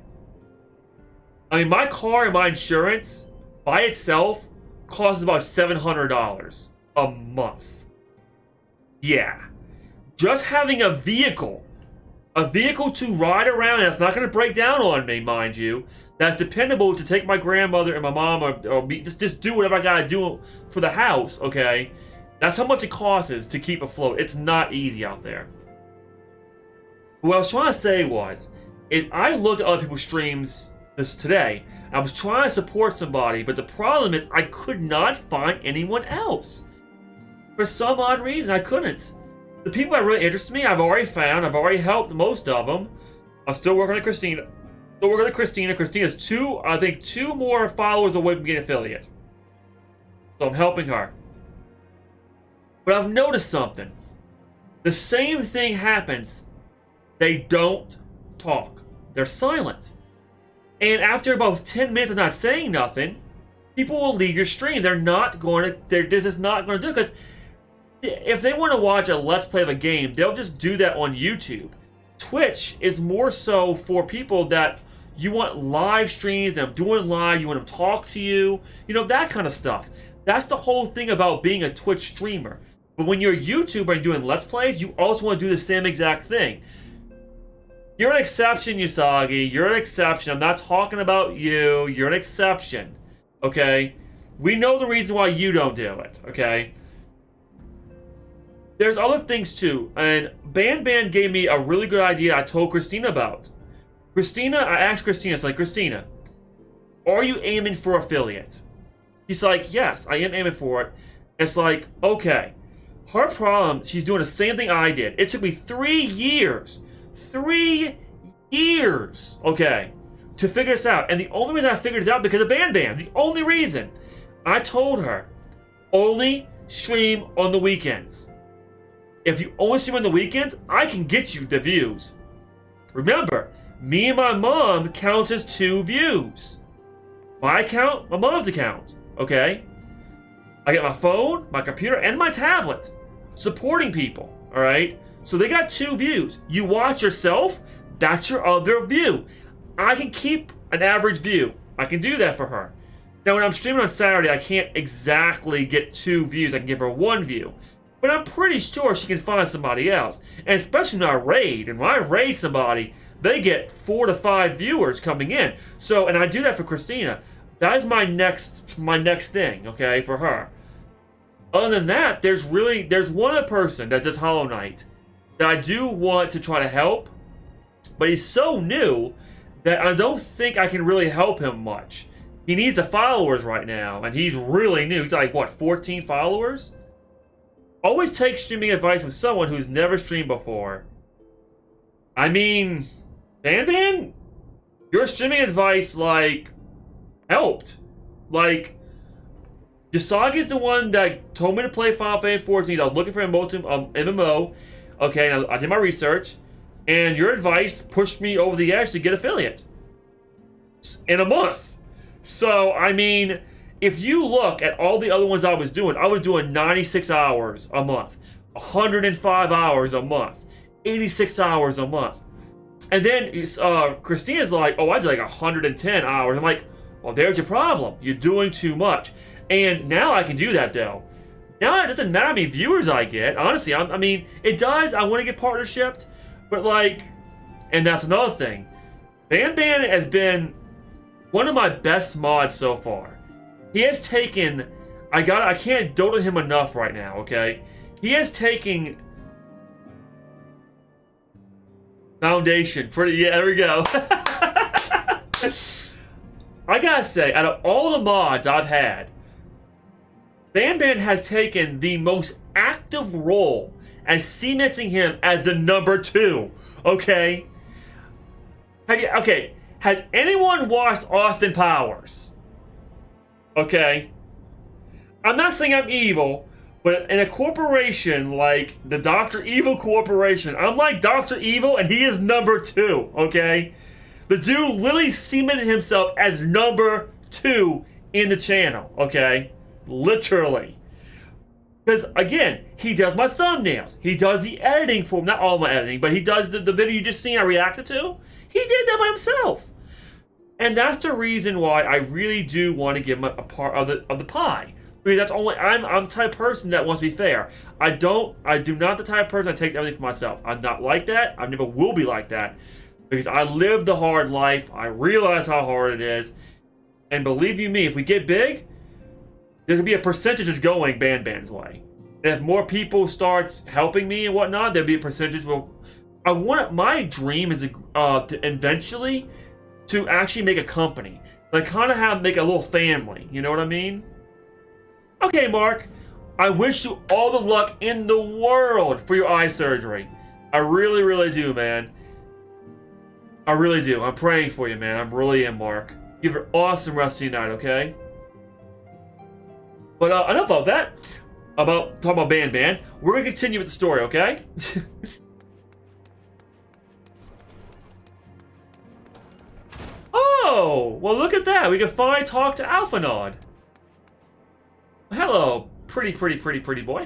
I mean, my car and my insurance by itself costs about $700 a month. Yeah. Just having a vehicle to ride around, and it's not going to break down on me, mind you, that's dependable to take my grandmother and my mom or me, just do whatever I got to do for the house, okay? That's how much it costs to keep afloat. It's not easy out there. What I was trying to say is I looked at other people's streams today. I was trying to support somebody, but the problem is I could not find anyone else. For some odd reason, I couldn't. The people that really interest me, I've already found. I've already helped most of them. I'm still working on Christina. Christina's two more followers away from getting affiliate. So I'm helping her. But I've noticed something. The same thing happens. They don't talk. They're silent. And after about 10 minutes of not saying nothing, people will leave your stream. They're just not going to do it, because if they want to watch a Let's Play of a game, they'll just do that on YouTube. Twitch is more so for people that you want live streams, them doing live, you want them to talk to you, that kind of stuff. That's the whole thing about being a Twitch streamer. But when you're a YouTuber and doing Let's Plays, you also want to do the same exact thing. You're an exception, Usagi. You're an exception. I'm not talking about you. You're an exception. Okay? We know the reason why you don't do it. Okay? There's other things too. And Ban gave me a really good idea I told Christina about. I asked Christina, it's like, Christina, are you aiming for affiliate? She's like, yes, I am aiming for it. It's like, okay. Her problem, she's doing the same thing I did. It took me 3 years. 3 years, okay, to figure this out. And the only reason I figured this out because of Ban. The only reason. I told her, only stream on the weekends. If you only stream on the weekends, I can get you the views. Remember, me and my mom counts as 2 views. My account, my mom's account, okay? I got my phone, my computer, and my tablet supporting people, all right? So they got 2 views. You watch yourself, that's your other view. I can keep an average view. I can do that for her. Now, when I'm streaming on Saturday, I can't exactly get 2 views. I can give her 1 view. But I'm pretty sure she can find somebody else. And especially when I raid. And when I raid somebody, they get 4 to 5 viewers coming in. So, and I do that for Christina. That is my next thing, okay, for her. Other than that, there's one other person that does Hollow Knight that I do want to try to help, but he's so new that I don't think I can really help him much. He needs the followers right now, and he's really new. He's like, what, 14 followers? Always take streaming advice from someone who's never streamed before. I mean, Ban, your streaming advice, like, helped. Like, Yasagi's the one that told me to play Final Fantasy 14. I was looking for a MMO. Okay, now I did my research, and your advice pushed me over the edge to get affiliate in a month. So, I mean, if you look at all the other ones I was doing 96 hours a month, 105 hours a month, 86 hours a month. And then Christina's like, oh, I did like 110 hours. I'm like, well, there's your problem. You're doing too much. And now I can do that, though. Now it doesn't matter how many viewers I get. Honestly, I mean, it does. I want to get partnershiped. But, like, and that's another thing. Ban has been one of my best mods so far. He has taken... I can't dote on him enough right now, okay? He has taken... Foundation. Yeah, there we go. I gotta say, out of all the mods I've had, Ban has taken the most active role as cementing him as the number 2, okay? Has anyone watched Austin Powers? Okay? I'm not saying I'm evil, but in a corporation like the Dr. Evil Corporation, I'm like Dr. Evil and he is number 2, okay? The dude literally cemented himself as number 2 in the channel, okay? Literally. Because, again, he does my thumbnails. He does the editing for not all my editing, but he does the video you just seen I reacted to. He did that by himself. And that's the reason why I really do want to give him a part of the pie. Because that's only I'm the type of person that wants to be fair. I do not the type of person that takes everything for myself. I'm not like that. I never will be like that. Because I lived the hard life. I realize how hard it is. And believe you me, if we get big, there's gonna be a percentage that's going Ban's way. And if more people starts helping me and whatnot, there'll be a percentage. My dream is to eventually to actually make a company. Like kind of make a little family. You know what I mean? Okay, Mark. I wish you all the luck in the world for your eye surgery. I really, really do, man. I really do. I'm praying for you, man. I really am, Mark. You have an awesome rest of your night, okay? But enough about that. Talking about Ban. We're gonna continue with the story, okay? Oh, well look at that. We can finally talk to Alphanod. Hello, pretty boy.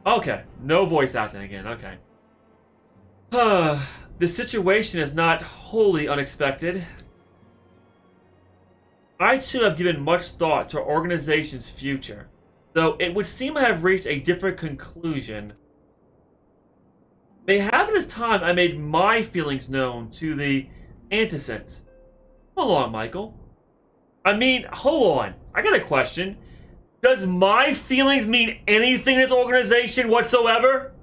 Okay, no voice acting again. Okay. The situation is not wholly unexpected. I too have given much thought to our organization's future, though it would seem I have reached a different conclusion. Mayhap it is time I made my feelings known to the antecedents. Hold on, Michael. I mean, hold on. I got a question. Does my feelings mean anything in this organization whatsoever?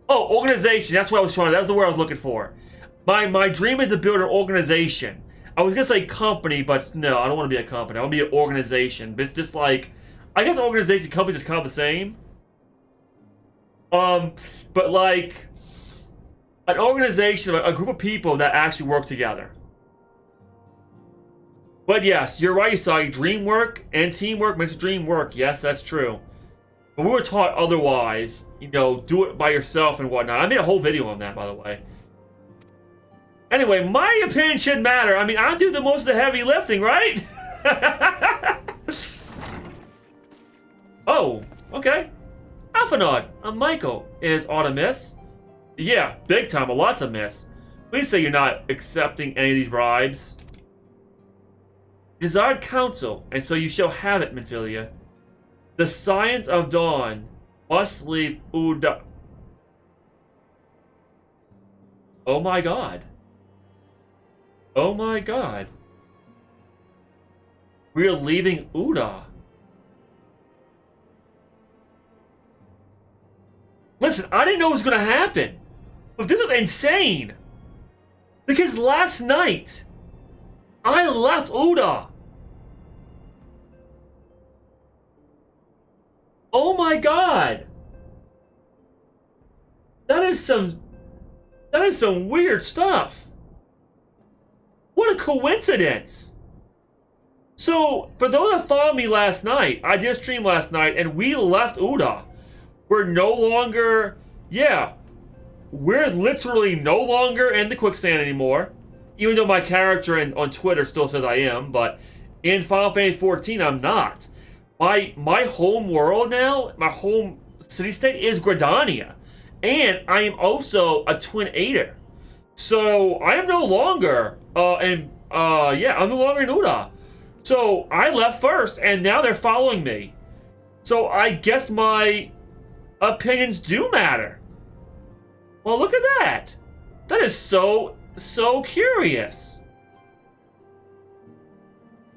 Oh, organization. That's what I was trying to... That's the word I was looking for. My dream is to build an organization. I was going to say company, but no, I don't want to be a company. I want to be an organization. But it's just like... I guess organization and companies is kind of the same. But like... An organization, a group of people that actually work together. But yes, you're right, Usagi. Dream work and teamwork makes the dream work. Yes, that's true. But we were taught otherwise. You know, do it by yourself and whatnot. I made a whole video on that, by the way. Anyway, my opinion shouldn't matter. I mean, I do the most of the heavy lifting, right? Oh, okay. Alphanod, I'm Michael. Is Autumn miss? Yeah, big time. A lot to miss. Please say you're not accepting any of these bribes. Desired counsel, and so you shall have it, Minfilia. The Science of Dawn must leave Uda. Oh my god. Oh my god. We are leaving Uda. Listen, I didn't know it was going to happen. But this is insane. Because last night, I left Uda. Oh my god. That is some weird stuff. What a coincidence. So, for those that followed me last night, I did a stream last night and we left Uda. We're no longer, we're literally no longer in the quicksand anymore. Even though my character on Twitter still says I am, but in Final Fantasy XIV, I'm not. my home world now, my home city state is Gridania, and I am also a Twin Aider. So I am no longer I'm no longer in Uda. So I left first, and now they're following me. So I guess my opinions do matter. Well, look at that. That is so curious.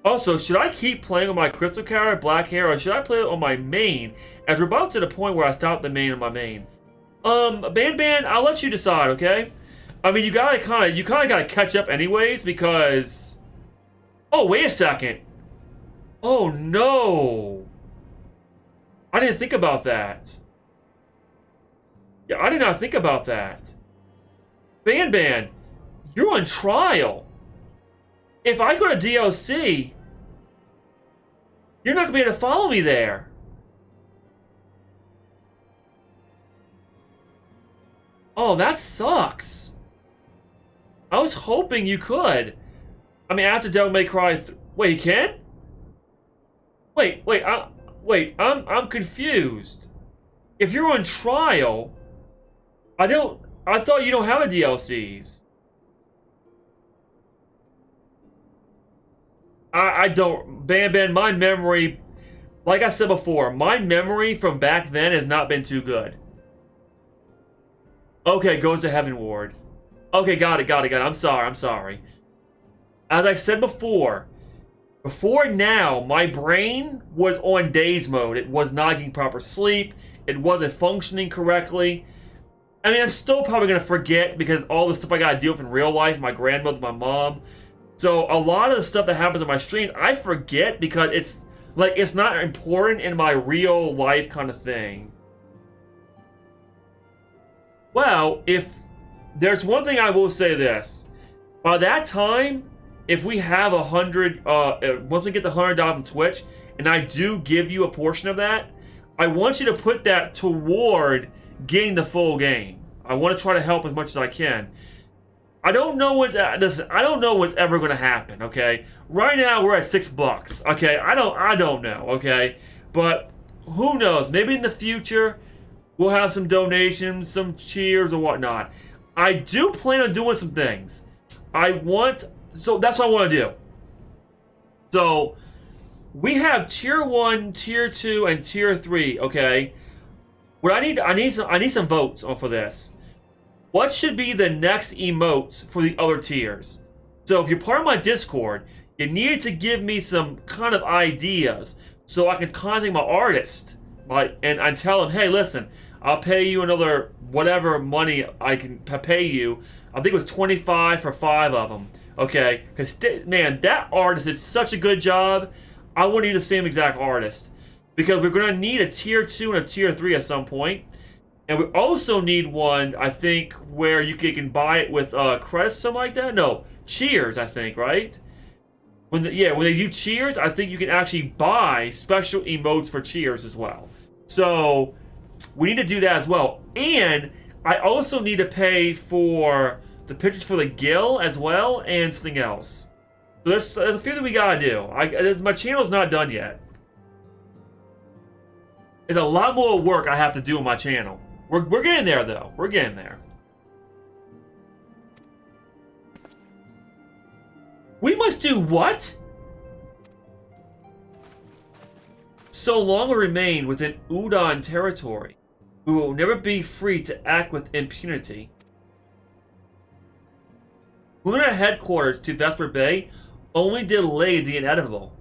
Also, should I keep playing with my Crystal Carrot, Black Hair, or should I play it on my main? As we're about to the point where I stopped the main on my main. Ban, I'll let you decide, okay? I mean, you kinda gotta catch up anyways, because... Oh, wait a second. Oh, no. I didn't think about that. Yeah, I did not think about that. Ban, you're on trial. If I go to DLC, you're not gonna be able to follow me there. Oh, that sucks. I was hoping you could. I mean, after Devil May Cry, wait, you can? I'm confused. If you're on trial, I thought you don't have a DLCs. I don't, Ban, my memory, like I said before, my memory from back then has not been too good. Okay, goes to Heaven Ward. Okay, got it. I'm sorry. As I said before now, my brain was on daze mode. It was not getting proper sleep. It wasn't functioning correctly. I mean, I'm still probably going to forget because all the stuff I got to deal with in real life, my grandmother, my mom. So a lot of the stuff that happens on my stream, I forget because it's not important in my real life kind of thing. Well, if there's one thing I will say this. By that time, if we have 100, once we get the $100 on Twitch, and I do give you a portion of that, I want you to put that toward getting the full game. I want to try to help as much as I can. I don't know what's ever going to happen. Okay, right now we're at $6. Okay, I don't know. Okay, but who knows? Maybe in the future we'll have some donations, some cheers or whatnot. I do plan on doing some things. So that's what I want to do. So we have tier 1, tier 2, and tier 3. Okay, what I need some votes for this. What should be the next emotes for the other tiers? So if you're part of my Discord, you need to give me some kind of ideas so I can contact my artist and tell him, hey, listen, I'll pay you another whatever money I can pay you. I think it was 25 for 5 of them. Okay, because man, that artist did such a good job. I want to use the same exact artist because we're going to need a tier 2 and a tier 3 at some point. And we also need one, I think, where you can buy it with credits or something like that. No, cheers, I think, right? When they do cheers, I think you can actually buy special emotes for cheers as well. So we need to do that as well. And I also need to pay for the pictures for the Gill as well and something else. So there's a few that we gotta do. My channel's not done yet. There's a lot more work I have to do on my channel. We're getting there, though. We're getting there. We must do what? So long we remain within Udon territory, we will never be free to act with impunity. Moving our headquarters to Vesper Bay only delayed the inevitable.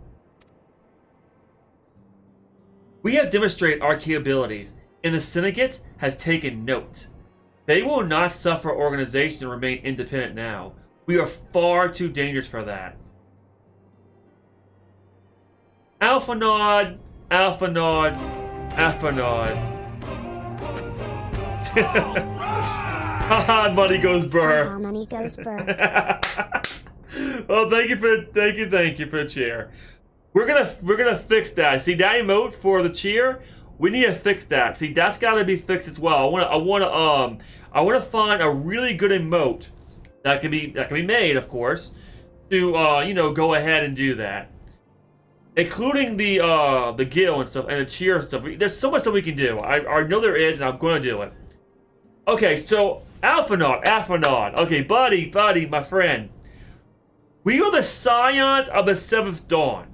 We have demonstrated our capabilities, and the Syndicate has taken note. They will not suffer our organization to remain independent now. We are far too dangerous for that. Alpha Nod, Alpha Nod, Alpha Nod. Haha, money goes burr. Money goes burr. Well, thank you for the cheer. We're gonna fix that. See that emote for the cheer? We need to fix that. See, that's got to be fixed as well. I want to find a really good emote that can be made, of course, to go ahead and do that. including the guild and stuff and the cheer stuff. There's so much stuff we can do. I know there is, and I'm going to do it. Okay, so Alphanaud. Okay, buddy, my friend. We are the scions of the Seventh Dawn.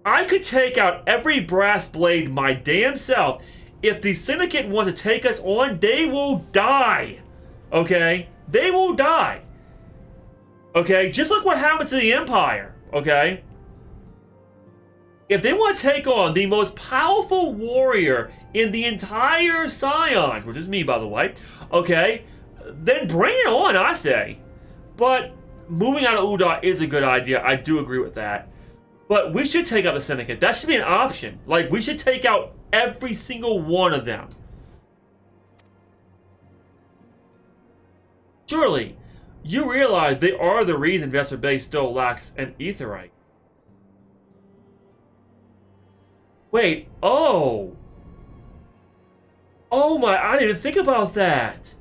I could take out every brass blade my damn self. If the Syndicate wants to take us on, they will die. Okay? They will die. Okay? Just look what happened to the Empire. Okay? If they want to take on the most powerful warrior in the entire Scions, which is me, by the way, okay, then bring it on, I say. But moving out of Udar is a good idea. I do agree with that. But we should take out the Syndicate. That should be an option. Like, we should take out every single one of them. Surely, you realize they are the reason Vesper Bay still lacks an aetherite. Wait, oh! Oh my, I didn't even think about that!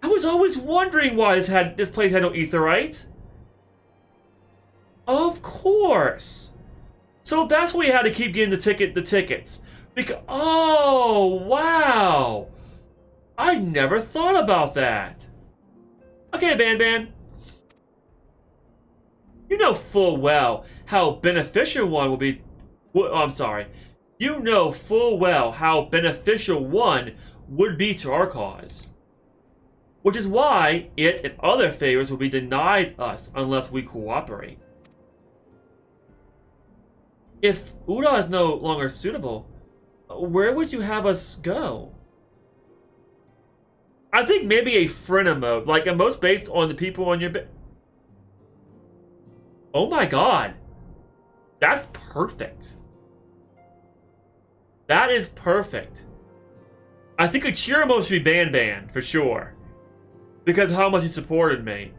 I was always wondering why this place had no aetherite. Of course! So that's why you had to keep getting the tickets. Because, oh, wow! I never thought about that. Okay, Ban. You know full well how beneficial one will be. Oh, I'm sorry. You know full well how beneficial one would be to our cause. Which is why it and other favors will be denied us unless we cooperate. If Uda is no longer suitable, where would you have us go? I think maybe a friend emote, like emotes based on the people on your Oh my god. That's perfect. That is perfect. I think a cheer emote should be Ban, for sure. Because of how much he supported me.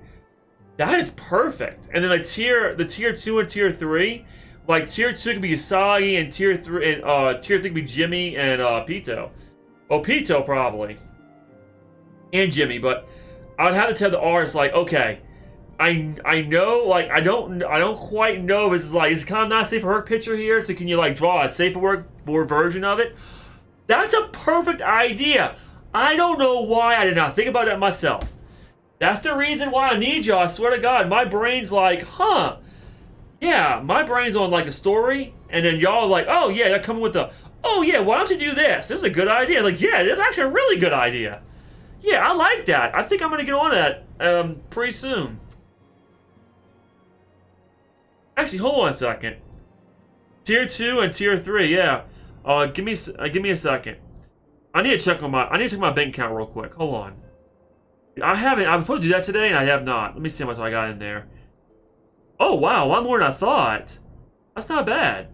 That is perfect. And then like the tier 2 and tier 3, like tier 2 could be Usagi and tier 3 could be Jimmy and Pito. Oh, Pito probably. And Jimmy, but I would have to tell the artist like, okay, I know, like I don't quite know if it's kind of not safe for work picture here, so can you like draw a safe for work version of it? That's a perfect idea. I don't know why I did not think about that myself. That's the reason why I need y'all. I swear to God, my brain's like, huh? Yeah, my brain's on like a story, and then y'all like, oh yeah, they're coming with the, oh yeah, why don't you do this? This is a good idea. Like, yeah, it's actually a really good idea. Yeah, I like that. I think I'm gonna get on that pretty soon. Actually, hold on a second. Tier 2 and tier 3, yeah. Give me a second. I need to check my bank account real quick. Hold on. I'm supposed to do that today, and I have not. Let me see how much I got in there. Oh wow, a lot more than I thought. That's not bad.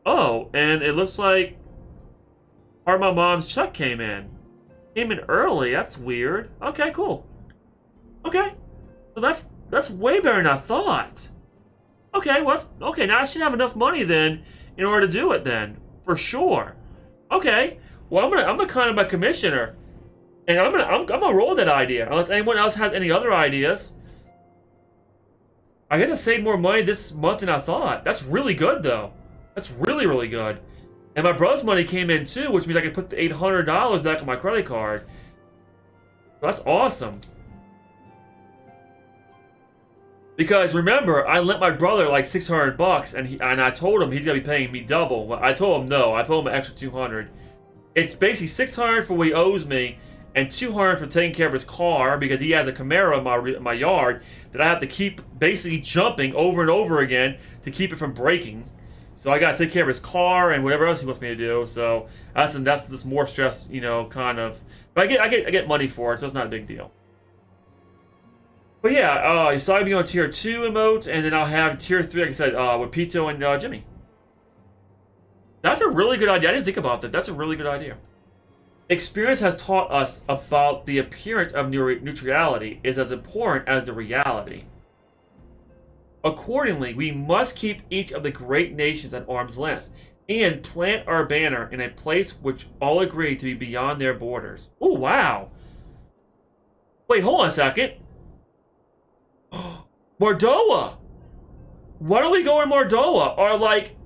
Oh, and it looks like part of my mom's check came in. Came in early. That's weird. Okay, cool. Okay, so that's way better than I thought. Okay, well, okay. Now I should have enough money then in order to do it then, for sure. Okay, well I'm gonna contact my commissioner, and I'm gonna roll that idea unless anyone else has any other ideas. I guess I saved more money this month than I thought. That's really good though. That's really, really good. And my brother's money came in too, which means I can put the $800 back on my credit card. That's awesome. Because remember, I lent my brother like $600, and I told him he's gonna be paying me double. I told him no. I told him an extra $200. It's basically $600 for what he owes me, and $200 for taking care of his car because he has a Camaro in my yard that I have to keep basically jumping over and over again to keep it from breaking. So I gotta take care of his car and whatever else he wants me to do. So that's just more stress, you know, kind of. But I get money for it, so it's not a big deal. But yeah, you saw me on tier 2 emotes, and then I'll have tier 3, like I said, with Pito and Jimmy. That's a really good idea. I didn't think about that. That's a really good idea. Experience has taught us about the appearance of neutrality is as important as the reality. Accordingly, we must keep each of the great nations at arm's length and plant our banner in a place which all agree to be beyond their borders. Oh, wow. Wait, hold on a second. Mordoa. Why don't we go in Mordoa or like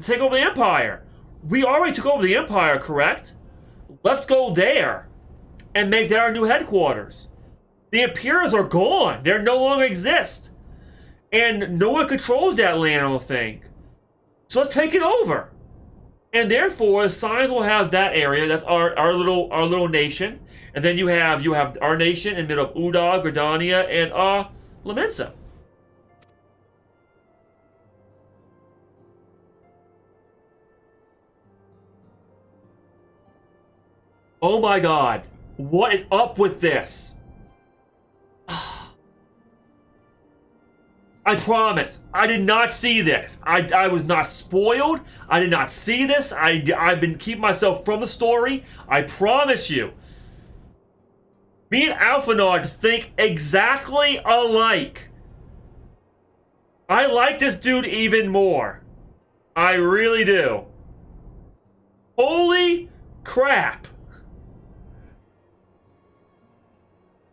take over the Empire? We already took over the Empire, correct? Let's go there and make that our new headquarters. The Imperials are gone. They no longer exist. And no one controls that land, I don't think. So let's take it over. And therefore, the Signs will have that area. That's our little nation. And then you have our nation in the middle of Uda, Gridania, and Lamensa. Oh my god. What is up with this? I promise, I did not see this. I was not spoiled. I did not see this. I've been keeping myself from the story. I promise you. Me and Alphanod think exactly alike. I like this dude even more. I really do. Holy crap.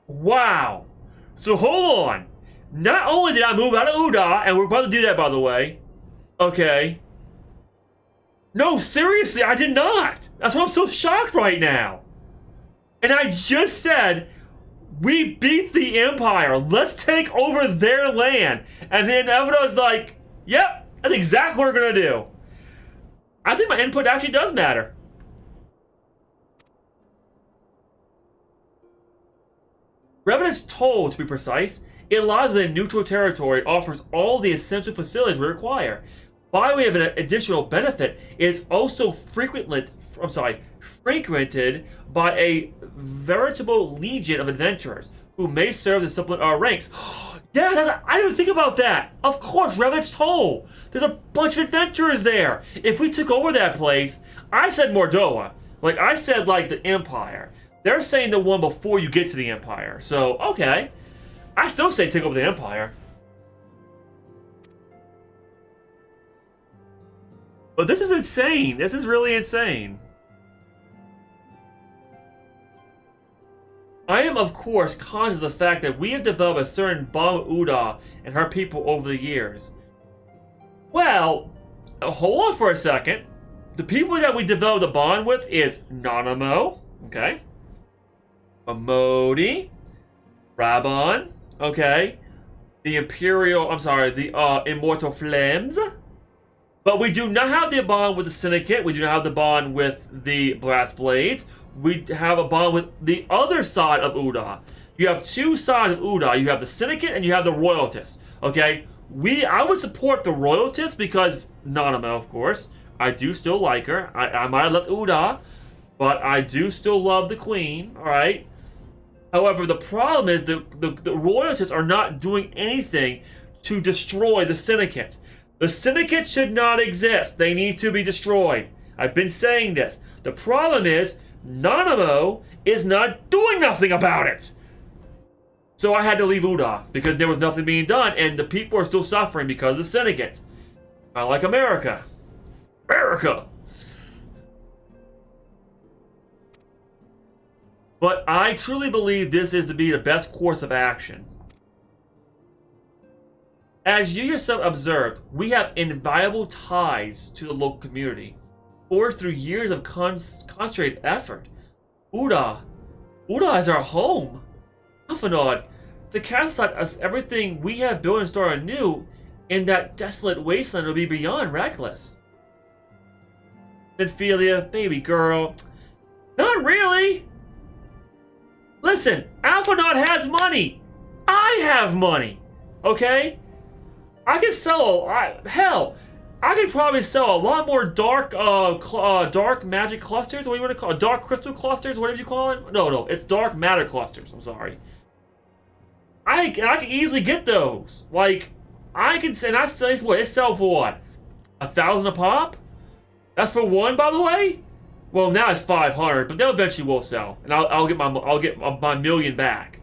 Wow. So hold on. Not only did I move out of Uda, and we're about to do that, by the way. Okay. No, seriously, I did not. That's why I'm so shocked right now. And I just said, we beat the Empire. Let's take over their land. And then Evano's like, yep, that's exactly what we're going to do. I think my input actually does matter. Revenant's Toll, to be precise, it lies within neutral territory, offers all the essential facilities we require. By way of an additional benefit, it's also frequented by a veritable legion of adventurers who may serve to supplement our ranks. Yeah, I didn't think about that. Of course, Revenant's Toll. There's a bunch of adventurers there. If we took over that place, I said Mordoa. Like, I said, like, the Empire. They're saying the one before you get to the Empire. So, okay. I still say take over the Empire. But this is insane. This is really insane. I am, of course, conscious of the fact that we have developed a certain bond with Uda and her people over the years. Well, hold on for a second. The people that we developed a bond with is Nanamo, okay? Amodi, Rabon, okay? The Immortal Flames. But we do not have the bond with the Syndicate. We do not have the bond with the Brass Blades. We have a bond with the other side of Uda. You have two sides of Uda. You have the Syndicate and you have the Royalists. Okay? I would support the Royalists because Nanamo, of course. I do still like her. I might have left Uda, but I do still love the Queen. Alright? However, the problem is the Royalists are not doing anything to destroy the Syndicate. The Syndicate should not exist. They need to be destroyed. I've been saying this. The problem is, Nanamo is not doing nothing about it. So I had to leave Uda because there was nothing being done, and the people are still suffering because of the Syndicate. I like America. America! But I truly believe this is to be the best course of action. As you yourself observed, we have inviolable ties to the local community, forged through years of concentrated effort. Uda is our home. Alphanod, to cast aside us everything we have built and started anew in that desolate wasteland will be beyond reckless. Ophelia, baby girl, not really. Listen, Alphanod has money. I have money. Okay? I can sell, hell, I could probably sell a lot more dark magic clusters. What do you want to call it? Dark crystal clusters, whatever you call it. No, it's dark matter clusters. I'm sorry. I can easily get those. Like, I can say, and I say, what, it sell for what? 1,000 a pop? That's for one, by the way. Well, now it's 500, but they'll eventually will sell, and I'll get my million back.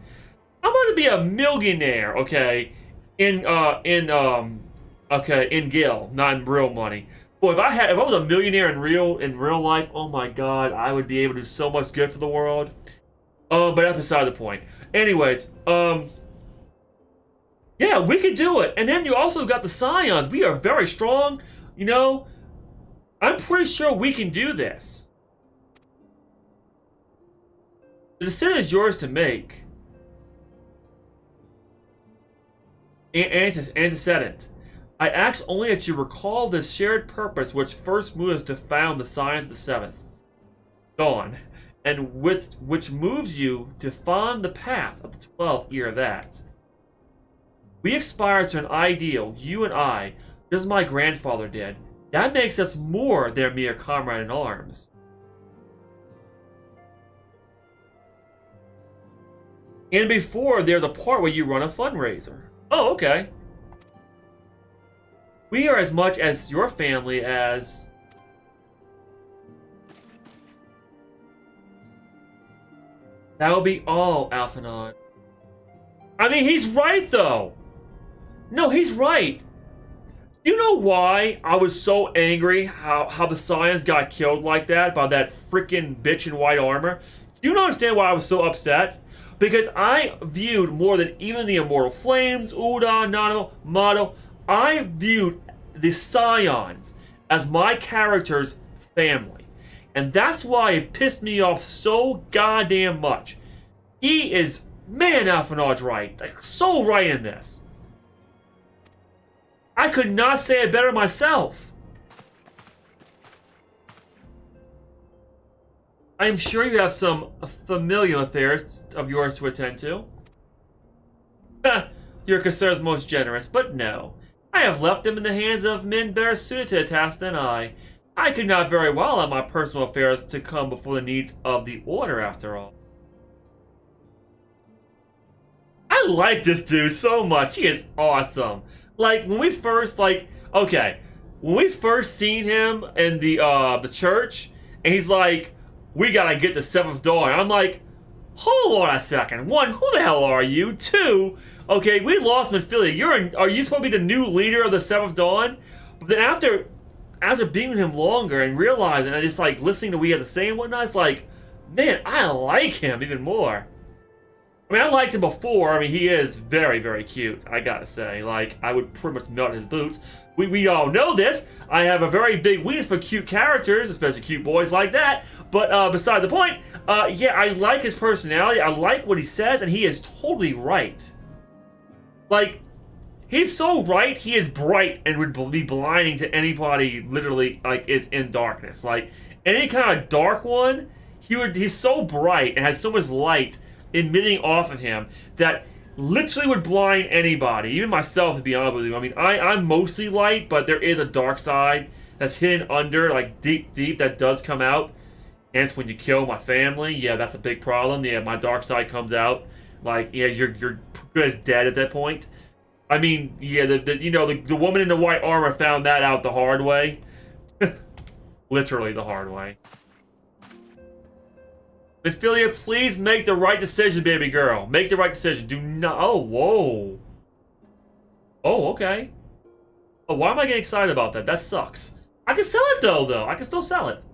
I'm going to be a millionaire, okay? In Gil, not in real money. Boy, if I was a millionaire in real life, oh my god, I would be able to do so much good for the world. But that's beside the point. Anyways, Yeah, we could do it. And then you also got the Scions. We are very strong. You know, I'm pretty sure we can do this. The decision is yours to make. Antecedent. I ask only that you recall this shared purpose which first moved us to found the Scions of the Seventh Dawn, and which moves you to fond the path of the 12th ere that. We aspire to an ideal, you and I, just as my grandfather did. That makes us more than mere comrade in arms. And before, there's a part where you run a fundraiser. Oh, okay. We are as much as your family as... That will be all, Alphanod. I mean, he's right, though. No, he's right. You know why I was so angry how the Scions got killed like that by that freaking bitch in white armor? Do you understand why I was so upset? Because I viewed more than even the Immortal Flames, Uda, Nano, Mato, I viewed the Scions as my character's family. And that's why it pissed me off so goddamn much. He is, man, Alphanod's right. Like, so right in this. I could not say it better myself. I am sure you have some familial affairs of yours to attend to. Your concern is most generous, but no. I have left them in the hands of men better suited to the task than I. I could not very well allow my personal affairs to come before the needs of the Order, after all. I like this dude so much. He is awesome. Like, when we first, when we first seen him in the church, and he's like, we gotta get the 7th Dawn. I'm like, hold on a second. 1, who the hell are you? 2, okay, we lost Mephilia. Are you supposed to be the new leader of the 7th Dawn? But then after being with him longer and realizing, and just like listening to what he has to say and whatnot, it's like, man, I like him even more. I mean, I liked him before. I mean, he is very, very cute, I gotta say. Like, I would pretty much melt in his boots. We all know this. I have a very big weakness for cute characters, especially cute boys like that. But beside the point, yeah, I like his personality. I like what he says, and he is totally right. Like, he's so right, he is bright and would be blinding to anybody literally, like, is in darkness. Like, any kind of dark one, he's so bright and has so much light emitting off of him that literally would blind anybody, even myself, to be honest with you. I mean, I'm mostly light, but there is a dark side that's hidden under, like, deep, that does come out. And it's when you kill my family, yeah, that's a big problem. Yeah, my dark side comes out. Like, yeah, you're good as dead at that point. I mean, yeah, the woman in the white armor found that out the hard way. Literally the hard way. Mephilia, please make the right decision, baby girl. Make the right decision. Do not... Oh, whoa. Oh, okay. Oh, why am I getting excited about that? That sucks. I can sell it, though. I can still sell it.